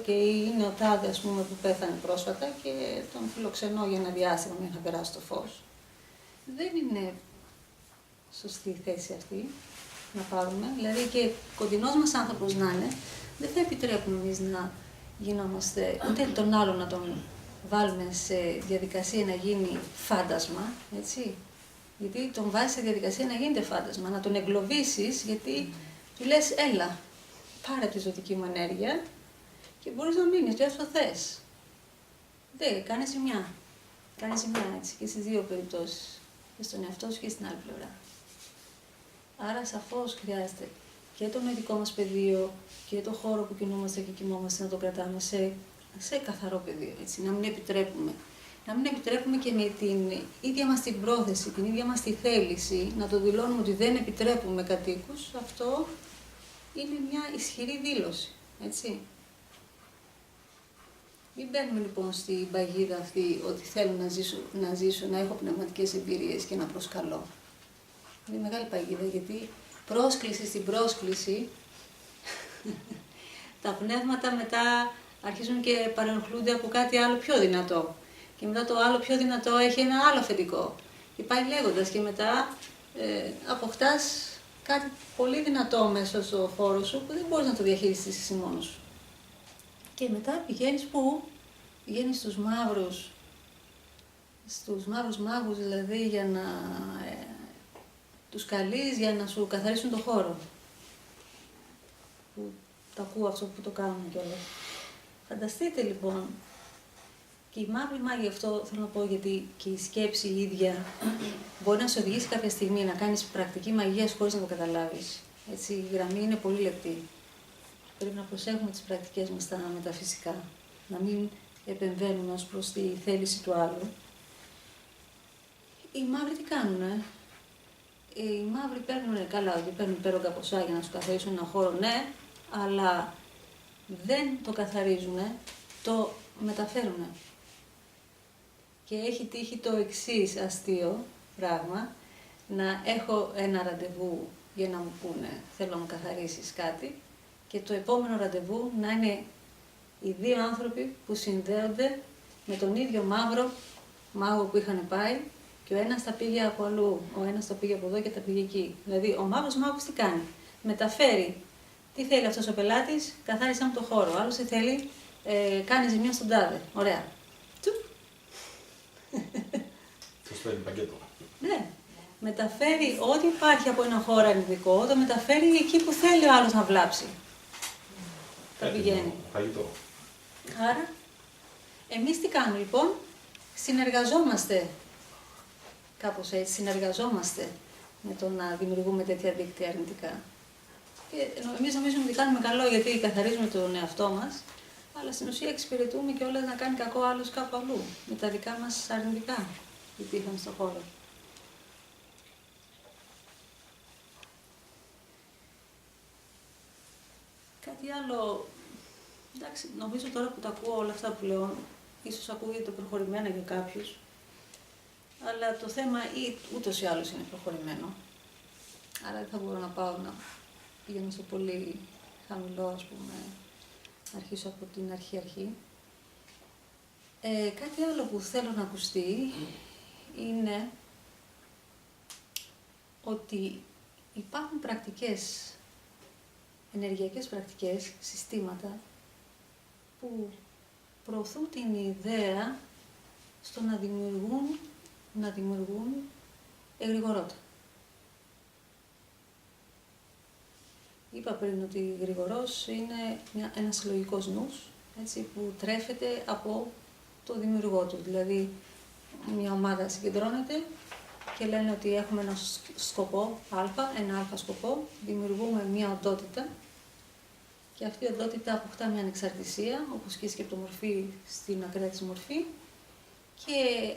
είναι ο τάδε, ας πούμε, που πέθανε πρόσφατα και τον φιλοξενώ για ένα διάστημα μέχρι να περάσει το φως. Δεν είναι σωστή η θέση αυτή να πάρουμε. Δηλαδή και κοντινός μας άνθρωπος να είναι, δεν θα επιτρέπουμε εμείς να γινόμαστε, ούτε τον άλλο να τον βάλουμε σε διαδικασία να γίνει φάντασμα, έτσι. Γιατί τον βάζεις σε διαδικασία να γίνεται φάντασμα, να τον εγκλωβίσεις, γιατί του λες, έλα, πάρε τη ζωτική μου ενέργεια και μπορείς να μείνεις και όσο θες. Δεν, κάνε ζημιά. Κάνε ζημιά, έτσι, και στις δύο περιπτώσεις. Και στον εαυτό σου και στην άλλη πλευρά. Άρα σαφώς χρειάζεται και το νοητικό μας πεδίο και το χώρο που κινούμαστε και κοιμόμαστε να το κρατάμε σε καθαρό πεδίο, έτσι, να μην επιτρέπουμε. Να μην επιτρέπουμε και με την ίδια μας την πρόθεση, την ίδια μας τη θέληση, να το δηλώνουμε ότι δεν επιτρέπουμε κατοίκους, αυτό είναι μια ισχυρή δήλωση, έτσι. Μην μπαίνουμε λοιπόν στην παγίδα αυτή ότι θέλω να ζήσω, να έχω πνευματικές εμπειρίες και να προσκαλώ. Είναι μεγάλη παγίδα, γιατί πρόσκληση στην πρόσκληση, τα πνεύματα μετά αρχίζουν και παρενοχλούνται από κάτι άλλο πιο δυνατό. Και μετά το άλλο πιο δυνατό έχει ένα άλλο αφεντικό. Και πάει λέγοντας και μετά αποκτάς κάτι πολύ δυνατό μέσα στο χώρο σου που δεν μπορείς να το διαχειριστείς εσύ μόνος σου. Και μετά πηγαίνεις πού? Πηγαίνεις στους μαύρους μάγους, δηλαδή για να τους καλείς για να σου καθαρίσουν το χώρο. Που το ακούω αυτό που το κάνουν κιόλας. Φανταστείτε λοιπόν, και οι μαύροι μάγοι, αυτό θέλω να πω, γιατί και η σκέψη η ίδια μπορεί να σε οδηγήσει κάποια στιγμή να κάνεις πρακτική μαγείας χωρίς να το καταλάβεις. Έτσι, η γραμμή είναι πολύ λεπτή. Πρέπει να προσέχουμε τις πρακτικές μας στα μεταφυσικά. Να μην επεμβαίνουμε ως προς τη θέληση του άλλου. Οι μαύροι τι κάνουνε? Οι μαύροι παίρνουν καλά, ότι παίρνουν υπέρογκα ποσά για να σου καθαρίσουν ένα χώρο, ναι, αλλά δεν το καθαρίζουν, το μεταφέρουν. Και έχει τύχει το εξής αστείο πράγμα, να έχω ένα ραντεβού για να μου πούνε θέλω να μου καθαρίσεις κάτι και το επόμενο ραντεβού να είναι οι δύο άνθρωποι που συνδέονται με τον ίδιο μαύρο μάγο που είχαν πάει και ο ένας τα πήγε από αλλού, ο ένας τα πήγε από εδώ και τα πήγε εκεί. Δηλαδή ο μαύρος μάγος τι κάνει? Μεταφέρει. Τι θέλει αυτός ο πελάτης? Καθάρισε μου το χώρο. Άλλος τι θέλει? Κάνει ζημιά στον τάδε. Ωραία.
Σωστό είναι πακέτο.
Ναι. Μεταφέρει ό,τι υπάρχει από ένα χώρο αρνητικό, το μεταφέρει εκεί που θέλει ο άλλος να βλάψει. Τα πηγαίνει.
Φαγητό.
Άρα, εμείς τι κάνουμε λοιπόν? Συνεργαζόμαστε. Κάπως έτσι, συνεργαζόμαστε με το να δημιουργούμε τέτοια δίκτυα αρνητικά. Και εμείς νομίζουμε ότι κάνουμε καλό γιατί καθαρίζουμε τον εαυτό μας, αλλά στην ουσία εξυπηρετούμε και όλα να κάνει κακό άλλος κάπου αλλού, με τα δικά μας αρνητικά που υπήρχαν στον χώρο. Κάτι άλλο, εντάξει, νομίζω τώρα που τα ακούω όλα αυτά που λέω, ίσως ακούγεται προχωρημένα για κάποιους, αλλά το θέμα ούτως ή άλλως είναι προχωρημένο. Άρα δεν θα μπορώ να πάω να πηγαίνω στο πολύ χαμηλό, ας πούμε, να αρχίσω από την αρχή. Κάτι άλλο που θέλω να ακουστεί είναι ότι υπάρχουν πρακτικές, ενεργειακές πρακτικές, συστήματα που προωθούν την ιδέα στο να δημιουργούν εγρηγορότητα. Είπα πριν ότι γρηγορός είναι ένας λογικός νους, έτσι, που τρέφεται από το δημιουργό του. Δηλαδή, μια ομάδα συγκεντρώνεται και λένε ότι έχουμε ένα σκοπό ένα αλφα σκοπό, δημιουργούμε μια οντότητα και αυτή η οντότητα αποκτά μια ανεξαρτησία, όπως και η σκεπτομορφή στην ακραία της μορφή, και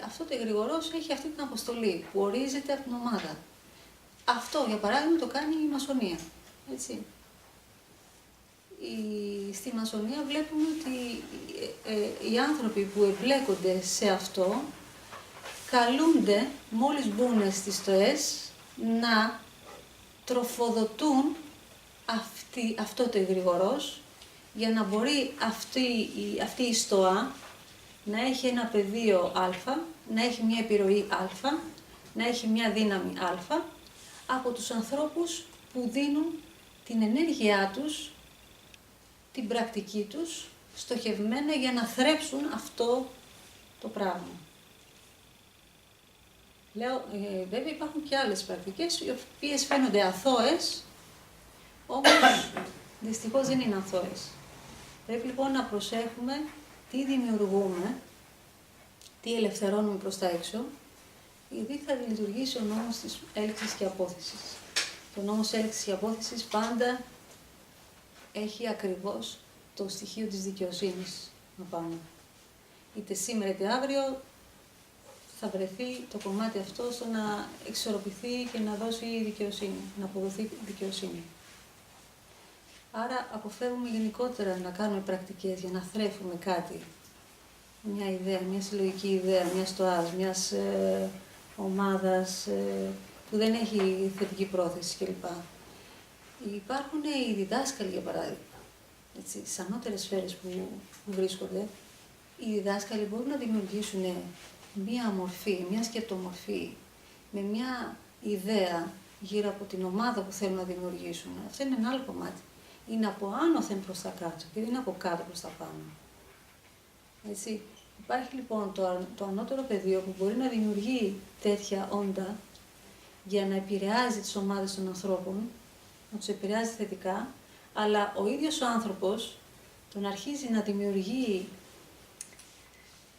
αυτό το εγρηγορός έχει αυτή την αποστολή που ορίζεται από την ομάδα. Αυτό, για παράδειγμα, το κάνει η μασονία. Έτσι. Στη μασονία βλέπουμε ότι οι άνθρωποι που εμπλέκονται σε αυτό καλούνται, μόλις μπουν στις στοές, να τροφοδοτούν αυτό το εγρηγορός, για να μπορεί αυτή η στοά να έχει ένα πεδίο α, να έχει μια επιρροή α, να έχει μια δύναμη α, από τους ανθρώπους που δίνουν την ενέργειά τους, την πρακτική τους, στοχευμένα για να θρέψουν αυτό το πράγμα. Λέω, βέβαια υπάρχουν και άλλες πρακτικές, οι οποίες φαίνονται αθώες, όμως δυστυχώς δεν είναι αθώες. Πρέπει λοιπόν να προσέχουμε τι δημιουργούμε, τι ελευθερώνουμε προς τα έξω, γιατί θα λειτουργήσει ο νόμος της έλξης και απόθεσης. Το νόμος έλξης και απόθεσης πάντα έχει ακριβώς το στοιχείο της δικαιοσύνης απάνω. Είτε σήμερα είτε αύριο θα βρεθεί το κομμάτι αυτό στο να εξορροπηθεί και να δώσει δικαιοσύνη, να αποδοθεί δικαιοσύνη. Άρα αποφεύγουμε γενικότερα να κάνουμε πρακτικές για να θρέφουμε κάτι, μια ιδέα, μια συλλογική ιδέα, μια στοάς, μιας ομάδας που δεν έχει θετική πρόθεση κλπ. Υπάρχουν οι διδάσκαλοι, για παράδειγμα, στις ανώτερες σφαίρες που βρίσκονται. Οι διδάσκαλοι μπορούν να δημιουργήσουν μία μορφή, μία σκεπτομορφή, με μία ιδέα γύρω από την ομάδα που θέλουν να δημιουργήσουν. Αυτό είναι ένα άλλο κομμάτι. Είναι από άνωθεν προς τα κάτω και δεν είναι από κάτω προς τα πάνω. Έτσι. Υπάρχει λοιπόν το ανώτερο πεδίο που μπορεί να δημιουργεί τέτοια όντα για να επηρεάζει τις ομάδες των ανθρώπων, να τους επηρεάζει θετικά, αλλά ο ίδιος ο άνθρωπος τον αρχίζει να δημιουργεί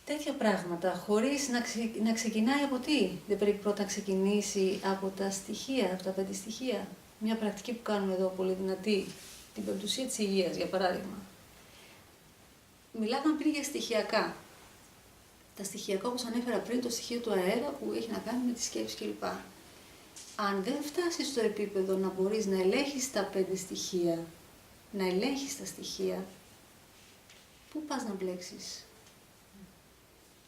τέτοια πράγματα, χωρίς να ξεκινάει από τι. Δεν πρέπει πρώτα να ξεκινήσει από τα στοιχεία, από τα 5 στοιχεία. Μια πρακτική που κάνουμε εδώ πολύ δυνατή, την πεμπτουσία της υγείας, για παράδειγμα. Μιλάγαμε πριν για στοιχειακά. Τα στοιχειακά, όπως ανέφερα πριν, το στοιχείο του αέρα που έχει να κάνει με τη σκέψη κλπ. Αν δεν φτάσεις στο επίπεδο να μπορείς να ελέγχεις τα 5 στοιχεία, να ελέγχεις τα στοιχεία, πού πας να μπλέξεις?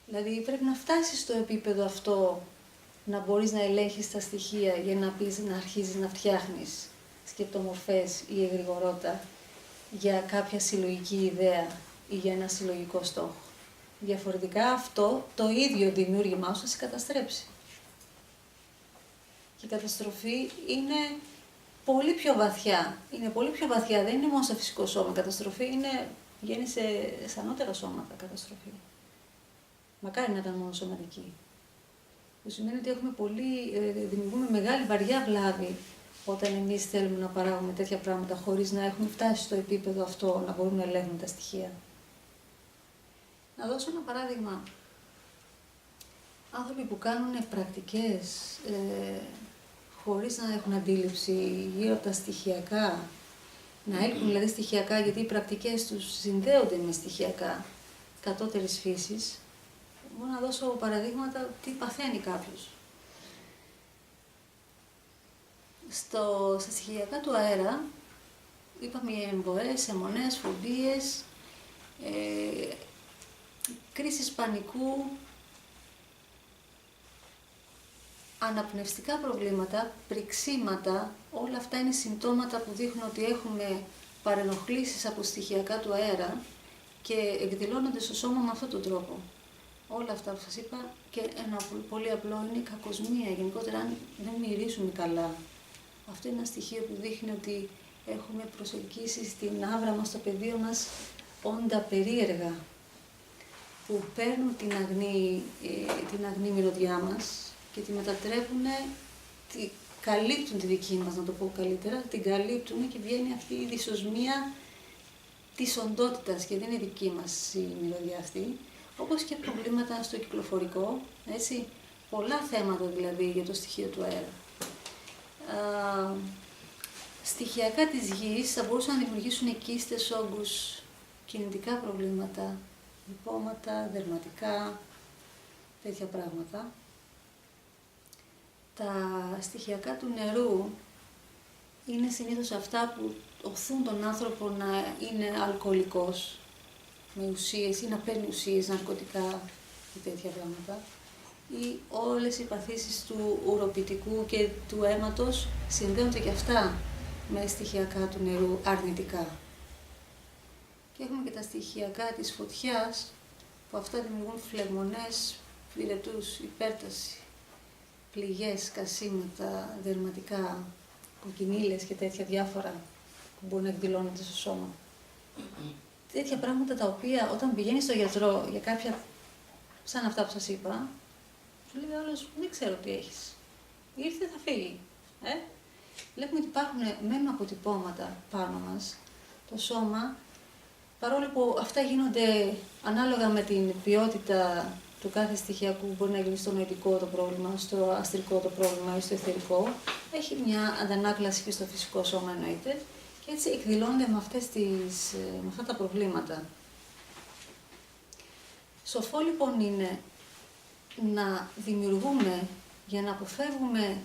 Δηλαδή πρέπει να φτάσεις στο επίπεδο αυτό, να μπορείς να ελέγχεις τα στοιχεία για να πεις, να αρχίζεις να φτιάχνεις σκεπτομορφές ή εγρηγορότητα για κάποια συλλογική ιδέα ή για ένα συλλογικό στόχο. Διαφορετικά αυτό το ίδιο δημιούργημά σου θα σε καταστρέψει. Και η καταστροφή είναι πολύ πιο βαθιά. Είναι πολύ πιο βαθιά, δεν είναι μόνο στο φυσικό σώμα. Η καταστροφή βγαίνει σε ανώτερα σώματα καταστροφή. Μακάρι να ήταν μόνο σωματική. Που σημαίνει ότι δημιουργούμε μεγάλη βαριά βλάβη όταν εμείς θέλουμε να παράγουμε τέτοια πράγματα χωρίς να έχουμε φτάσει στο επίπεδο αυτό, να μπορούμε να ελέγχουμε τα στοιχεία. Να δώσω ένα παράδειγμα. Άνθρωποι που κάνουν πρακτικές χωρίς να έχουν αντίληψη γύρω από τα στοιχειακά, να έλκουν δηλαδή στοιχειακά, γιατί οι πρακτικές τους συνδέονται με στοιχειακά κατώτερης φύσης. Μπορώ να δώσω παραδείγματα τι παθαίνει κάποιος. Στα στοιχειακά του αέρα, είπαμε εμβοές, αιμονές, φοβίες, κρίσεις πανικού, αναπνευστικά προβλήματα, πριξίματα, όλα αυτά είναι συμπτώματα που δείχνουν ότι έχουμε παρενοχλήσεις από στοιχειακά του αέρα και εκδηλώνονται στο σώμα με αυτόν τον τρόπο. Όλα αυτά που σας είπα και ένα πολύ απλό είναι η κακοσμία, γενικότερα αν δεν μυρίζουμε καλά. Αυτό είναι ένα στοιχείο που δείχνει ότι έχουμε προσελκύσει στην άβρα μας, στο πεδίο μας, όντα περίεργα που παίρνουν την αγνή μυρωδιά μας και τη μετατρέπουν, καλύπτουν τη δική μας, να το πω καλύτερα, την καλύπτουν και βγαίνει αυτή η δυσοσμία της οντότητας και δεν είναι δική μας η μυρωδιά αυτή, όπως και προβλήματα στο κυκλοφορικό, έτσι, πολλά θέματα δηλαδή για το στοιχείο του αέρα. Στοιχειακά της γης θα μπορούσαν να δημιουργήσουν κίστες, όγκους, κινητικά προβλήματα, λιπώματα, δερματικά, τέτοια πράγματα. Τα στοιχειακά του νερού είναι συνήθως αυτά που οθούν τον άνθρωπο να είναι αλκοολικός, με ουσίες ή να παίρνει ουσίες, ναρκωτικά και τέτοια πράγματα. Ή όλες οι παθήσεις του ουροπιτικού και του αίματος συνδέονται και αυτά με στοιχειακά του νερού αρνητικά. Και έχουμε και τα στοιχειακά της φωτιάς, που αυτά δημιουργούν φλεγμονές, πυρετούς, υπέρταση, πληγές, κασίματα, δερματικά, κοκκινίλες και τέτοια διάφορα που μπορούν να εκδηλώνονται στο σώμα. Τέτοια πράγματα τα οποία όταν πηγαίνει στο γιατρό για κάποια, σαν αυτά που σας είπα, σου λέει άλλος, δεν ξέρω τι έχεις. Ήρθε, θα φύγει. Βλέπουμε ότι μένουν αποτυπώματα πάνω μας, το σώμα, παρόλο που αυτά γίνονται ανάλογα με την ποιότητα του κάθε στοιχειακού που μπορεί να γίνει στο νοητικό το πρόβλημα, στο αστρικό το πρόβλημα ή στο εθερικό, έχει μια αντανάκλαση και στο φυσικό σώμα εννοείται και έτσι εκδηλώνται με αυτά τα προβλήματα. Σοφό λοιπόν είναι να δημιουργούμε για να αποφεύγουμε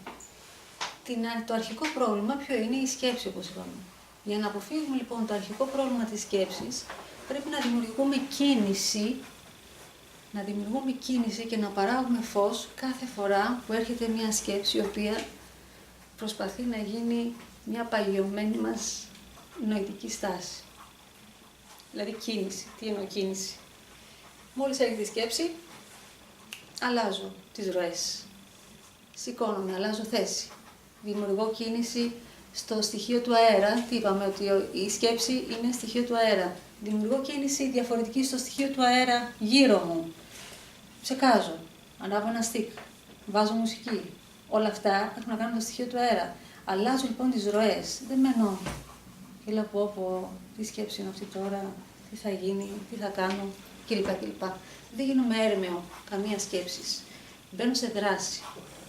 το αρχικό πρόβλημα, ποιο είναι η σκέψη όπως είπαμε. Για να αποφύγουμε λοιπόν το αρχικό πρόβλημα της σκέψης, πρέπει να δημιουργούμε κίνηση, και να παράγουμε φως κάθε φορά που έρχεται μια σκέψη η οποία προσπαθεί να γίνει μια παγιωμένη μας νοητική στάση. Δηλαδή κίνηση. Τι εννοώ κίνηση? Μόλις έρχεται η σκέψη, αλλάζω τις ροές. Σηκώνομαι, αλλάζω θέση. Δημιουργώ κίνηση στο στοιχείο του αέρα. Τι είπαμε, ότι η σκέψη είναι στοιχείο του αέρα. Δημιουργώ κίνηση διαφορετική στο στοιχείο του αέρα γύρω μου. Ψεκάζω, ανάβω ένα στικ, βάζω μουσική. Όλα αυτά έχουν να κάνουν με το στοιχείο του αέρα. Αλλάζω λοιπόν τις ροές. Δεν μένω και λέω πω, τι σκέψη είναι αυτή τώρα, τι θα γίνει, τι θα κάνω κλπ. Δεν γίνομαι έρμεο καμία σκέψη. Μπαίνω σε δράση.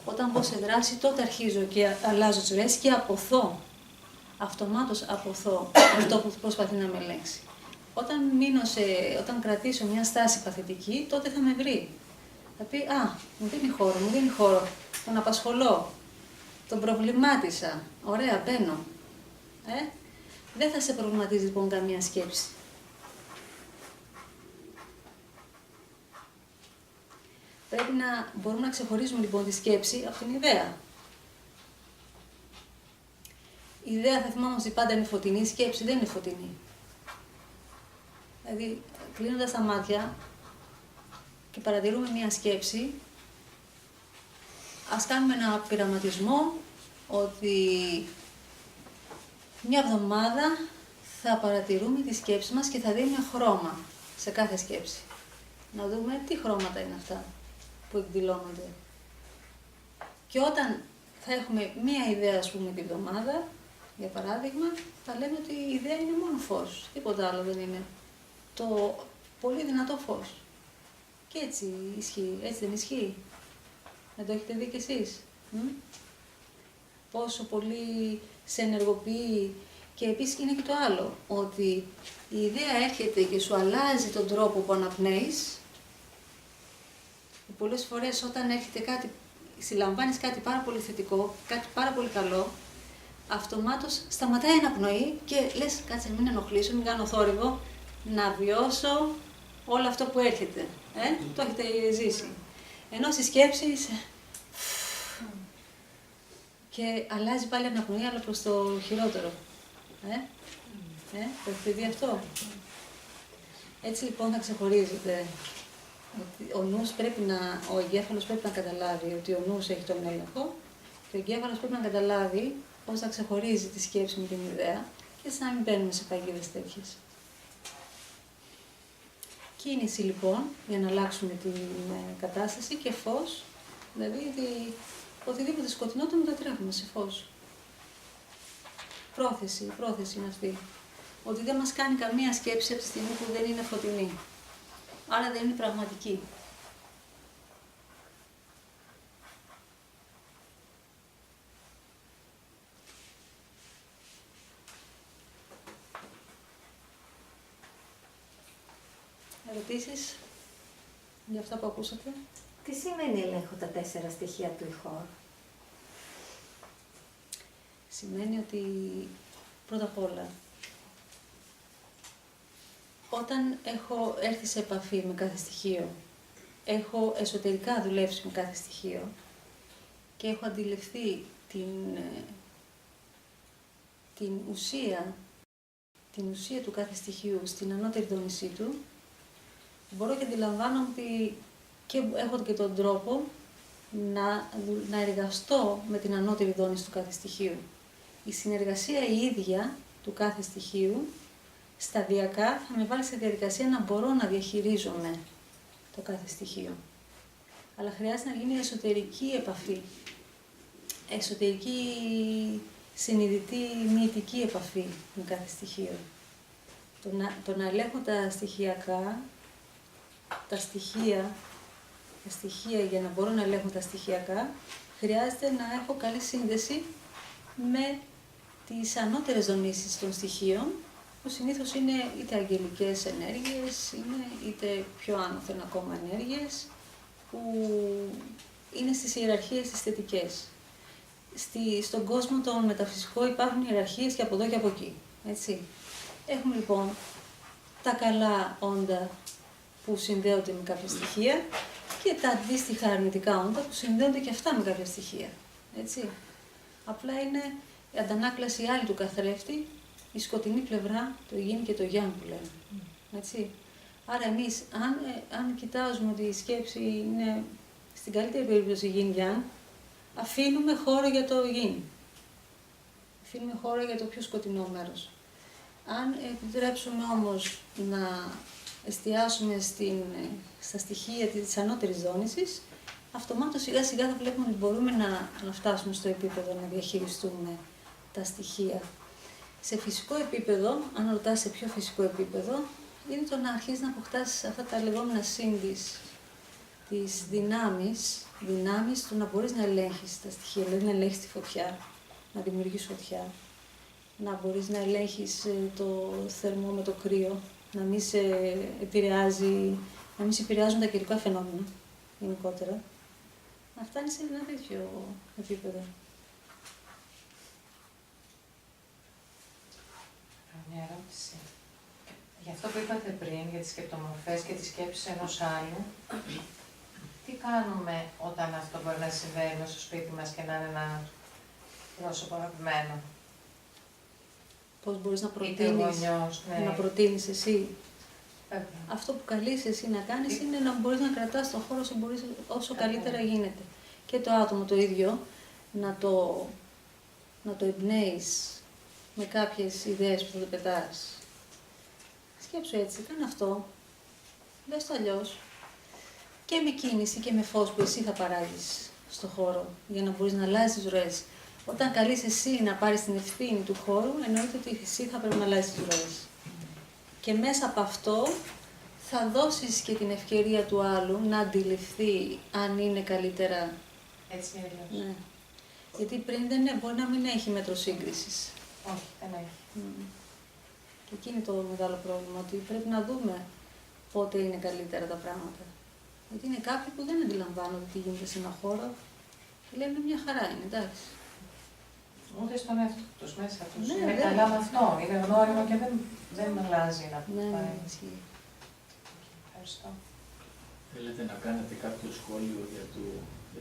Όταν μπω σε δράση, τότε αρχίζω και αλλάζω τις ροές και αποθώ. Αυτομάτως αποθώ αυτό που προσπαθεί να με ελέγξει. Όταν κρατήσω μια στάση παθητική, τότε θα με βρει. Θα πει, μου δίνει χώρο, τον απασχολώ, τον προβλημάτισα, ωραία, μπαίνω. Δεν θα σε προβληματίζει λοιπόν καμία σκέψη. Πρέπει να μπορούμε να ξεχωρίζουμε λοιπόν τη σκέψη από την ιδέα. Η ιδέα θα θυμάμαστε ότι πάντα είναι φωτεινή, η σκέψη δεν είναι φωτεινή. Δηλαδή, κλείνοντας τα μάτια και παρατηρούμε μία σκέψη, ας κάνουμε ένα πειραματισμό ότι μια εβδομάδα θα παρατηρούμε τη σκέψη μας και θα δίνουμε χρώμα σε κάθε σκέψη. Να δούμε τι χρώματα είναι αυτά που εκδηλώνονται. Και όταν θα έχουμε μία ιδέα, ας πούμε, τη εβδομάδα, για παράδειγμα, θα λέμε ότι η ιδέα είναι μόνο φως, τίποτα άλλο δεν είναι. Το πολύ δυνατό φως. Και έτσι ισχύει, έτσι δεν ισχύει? Δεν το έχετε δει κι εσείς? Πόσο πολύ σε ενεργοποιεί. Και επίσης είναι και το άλλο, ότι η ιδέα έρχεται και σου αλλάζει τον τρόπο που αναπνέεις. Πολλές φορές όταν έρχεται κάτι, συλλαμβάνεις κάτι πάρα πολύ θετικό, κάτι πάρα πολύ καλό, αυτομάτως σταματάει η αναπνοή και λες, κάτσε μην ενοχλήσω, μην κάνω θόρυβο, να βιώσω όλο αυτό που έρχεται. Το έχετε ζήσει. Ενώ στη σκέψη και αλλάζει πάλι η αναπνοή, αλλά προς το χειρότερο. Το έχετε δει αυτό? Έτσι λοιπόν θα ξεχωρίζετε. Ότι ο εγκέφαλος πρέπει να καταλάβει ότι ο νους έχει τον έλεγχο και ο εγκέφαλος πρέπει να καταλάβει πώς θα ξεχωρίζει τη σκέψη με την ιδέα και σαν να μην μπαίνουμε σε παγίδες τέτοιες. Κίνηση λοιπόν, για να αλλάξουμε την κατάσταση, και φως, δηλαδή ότι οτιδήποτε σκοτεινό το μετατρέπουμε σε φως. Πρόθεση είναι αυτή. Ότι δεν μας κάνει καμία σκέψη από τη στιγμή που δεν είναι φωτεινή. Άρα δεν είναι πραγματική. Ερωτήσεις για αυτά που ακούσατε?
Τι σημαίνει ελέγχω τα 4 στοιχεία του ηχόρου?
Σημαίνει ότι πρώτα απ' όλα, όταν έχω έρθει σε επαφή με κάθε στοιχείο, έχω εσωτερικά δουλέψει με κάθε στοιχείο και έχω αντιληφθεί την ουσία του κάθε στοιχείου στην ανώτερη δόνησή του, μπορώ και αντιλαμβάνομαι ότι και έχω και τον τρόπο να εργαστώ με την ανώτερη δόνηση του κάθε στοιχείου. Η συνεργασία η ίδια του κάθε στοιχείου, σταδιακά θα με βάλει σε διαδικασία να μπορώ να διαχειρίζομαι το κάθε στοιχείο. Αλλά χρειάζεται να γίνει εσωτερική επαφή, εσωτερική συνειδητή μυητική επαφή με κάθε στοιχείο. Το να ελέγχω τα στοιχειακά, τα στοιχεία για να μπορώ να ελέγχω τα στοιχειακά, χρειάζεται να έχω καλή σύνδεση με τις ανώτερες δονήσεις των στοιχείων, που συνήθως είναι είτε αγγελικές ενέργειες, είτε πιο άνωθεν ακόμα ενέργειες, που είναι στις ιεραρχίες τις θετικές. Στον κόσμο των μεταφυσικών υπάρχουν ιεραρχίες και από εδώ και από εκεί. Έτσι. Έχουμε λοιπόν τα καλά όντα που συνδέονται με κάποια στοιχεία και τα αντίστοιχα αρνητικά όντα που συνδέονται και αυτά με κάποια στοιχεία. Έτσι. Απλά είναι η αντανάκλαση άλλη του καθρέφτη, η σκοτεινή πλευρά, το yin και το yang που λέμε. Έτσι. Άρα εμείς, αν κοιτάζουμε ότι η σκέψη είναι στην καλύτερη περίπτωση yin-yang, αφήνουμε χώρο για το yin. Αφήνουμε χώρο για το πιο σκοτεινό μέρος. Αν επιτρέψουμε όμως να εστιάσουμε στα στοιχεία της ανώτερης δόνησης, αυτομάτως σιγά σιγά θα βλέπουμε ότι μπορούμε να φτάσουμε στο επίπεδο να διαχειριστούμε τα στοιχεία. Σε φυσικό επίπεδο, αν ρωτάς σε πιο φυσικό επίπεδο, είναι το να αρχίσεις να αποκτάς αυτά τα λεγόμενα σύνδης, τις δυνάμεις του να μπορείς να ελέγχεις τα στοιχεία, δηλαδή να ελέγχεις τη φωτιά, να δημιουργείς φωτιά, να μπορείς να ελέγχεις το θερμό με το κρύο, να μην σε επηρεάζουν τα καιρικά φαινόμενα γενικότερα. Να φτάνεις σε ένα τέτοιο επίπεδο.
Μια ερώτηση. Για αυτό που είπατε πριν, για τις σκεπτομορφές και τις σκέψεις ενός άλλου, τι κάνουμε όταν αυτό μπορεί να συμβαίνει στο σπίτι μας και να είναι ένα πρόσωπο αγαπημένο?
Πώς μπορείς να
ναι.
προτείνεις εσύ. Αυτό που καλείς εσύ να κάνεις είναι να μπορείς να κρατάς τον χώρο όσο καλύτερα γίνεται. Και το άτομο το ίδιο, να το εμπνέεις με κάποιες ιδέες που θα το πετάς. Σκέψου έτσι, κάνε αυτό, λες το αλλιώς. Και με κίνηση και με φως που εσύ θα παράγεις στο χώρο, για να μπορείς να αλλάζεις τις ροές. Όταν καλείς εσύ να πάρεις την ευθύνη του χώρου, εννοείται ότι εσύ θα πρέπει να αλλάζεις τις ροές. Και μέσα από αυτό θα δώσεις και την ευκαιρία του άλλου να αντιληφθεί αν είναι καλύτερα.
Έτσι είναι αλλιώς.
Ναι. Γιατί πριν μπορεί να μην έχει μέτρο σύγκρισης.
Όχι, δεν έχει.
Και εκεί είναι το μεγάλο πρόβλημα, ότι πρέπει να δούμε πότε είναι καλύτερα τα πράγματα. Γιατί είναι κάποιοι που δεν αντιλαμβάνονται τι γίνεται σε ένα χώρο και λένε μια χαρά είναι, εντάξει.
Ούτε στον εαυτό τους, μέσα τους.
Ναι,
είναι καλά με αυτό, είναι γνώριμο και δεν αλλάζει να
ναι,
πάει.
ισχύει.
Ευχαριστώ.
Θέλετε να κάνετε κάποιο σχόλιο για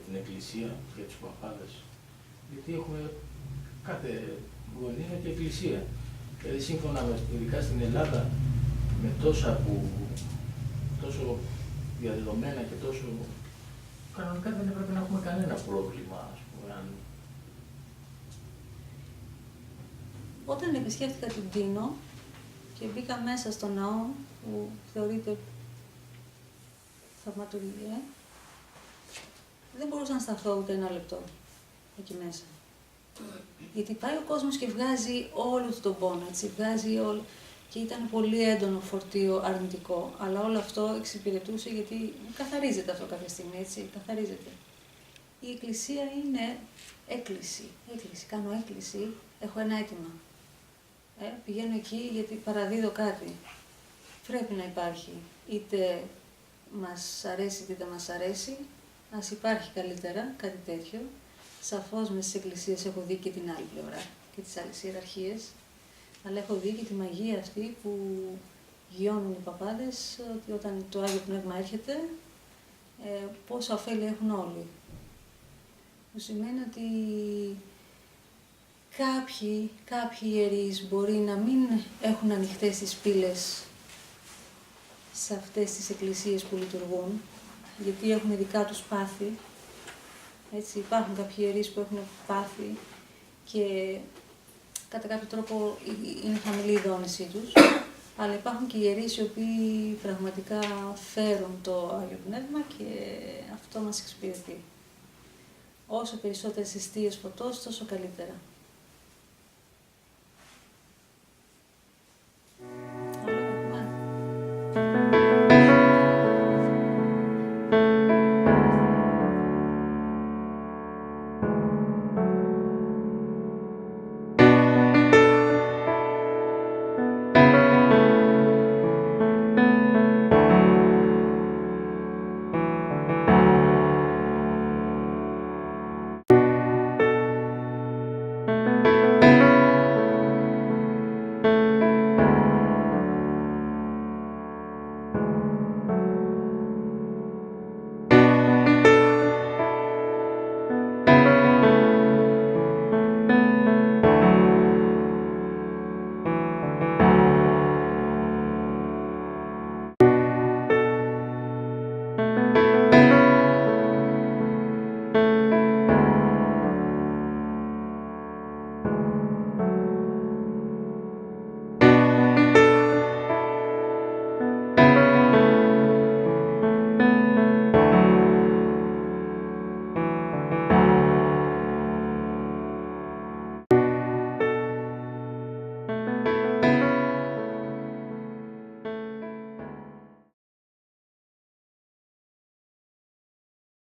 την Εκκλησία, για τους παπάδες? Γιατί έχουμε κάθε γωνία και εκκλησία. Δηλαδή σύμφωνα με, ειδικά στην Ελλάδα, με τόσο διαδεδομένα και τόσο κανονικά δεν έπρεπε να έχουμε κανένα πρόβλημα, ας πούμε.
Όταν επισκέφτηκα την Τίνο και μπήκα μέσα στο ναό που θεωρείται θαυματουργία, δεν μπορούσα να σταθώ ούτε ένα λεπτό εκεί μέσα. Γιατί πάει ο κόσμος και βγάζει όλο τον πόνο, έτσι, βγάζει όλο. Και ήταν πολύ έντονο φορτίο αρνητικό, αλλά όλο αυτό εξυπηρετούσε γιατί καθαρίζεται αυτό κάποια στιγμή, έτσι, καθαρίζεται. Η Εκκλησία είναι έκκληση, κάνω έκκληση, έχω ένα αίτημα. Πηγαίνω εκεί γιατί παραδίδω κάτι. Πρέπει να υπάρχει, είτε μας αρέσει είτε δεν μας αρέσει, ας υπάρχει καλύτερα κάτι τέτοιο. Σαφώς μες στις εκκλησίες έχω δει και την άλλη πλευρά και τις άλλες ιεραρχίες, αλλά έχω δει και τη μαγεία αυτή που γιώνουν οι παπάδες, ότι όταν το Άγιο Πνεύμα έρχεται, πόσα ωφέλη έχουν όλοι. Που σημαίνει ότι Κάποιοι ιερείς μπορεί να μην έχουν ανοιχτές τις πύλες σε αυτές τις εκκλησίες που λειτουργούν, γιατί έχουν δικά τους πάθη. Έτσι, υπάρχουν κάποιοι ιερείς που έχουν πάθη και κατά κάποιο τρόπο είναι χαμηλή η δόνησή τους, αλλά υπάρχουν και ιερείς οι οποίοι πραγματικά φέρουν το Άγιο Πνεύμα και αυτό μας εξυπηρετεί. Όσο περισσότερες εστίες φωτός, τόσο καλύτερα.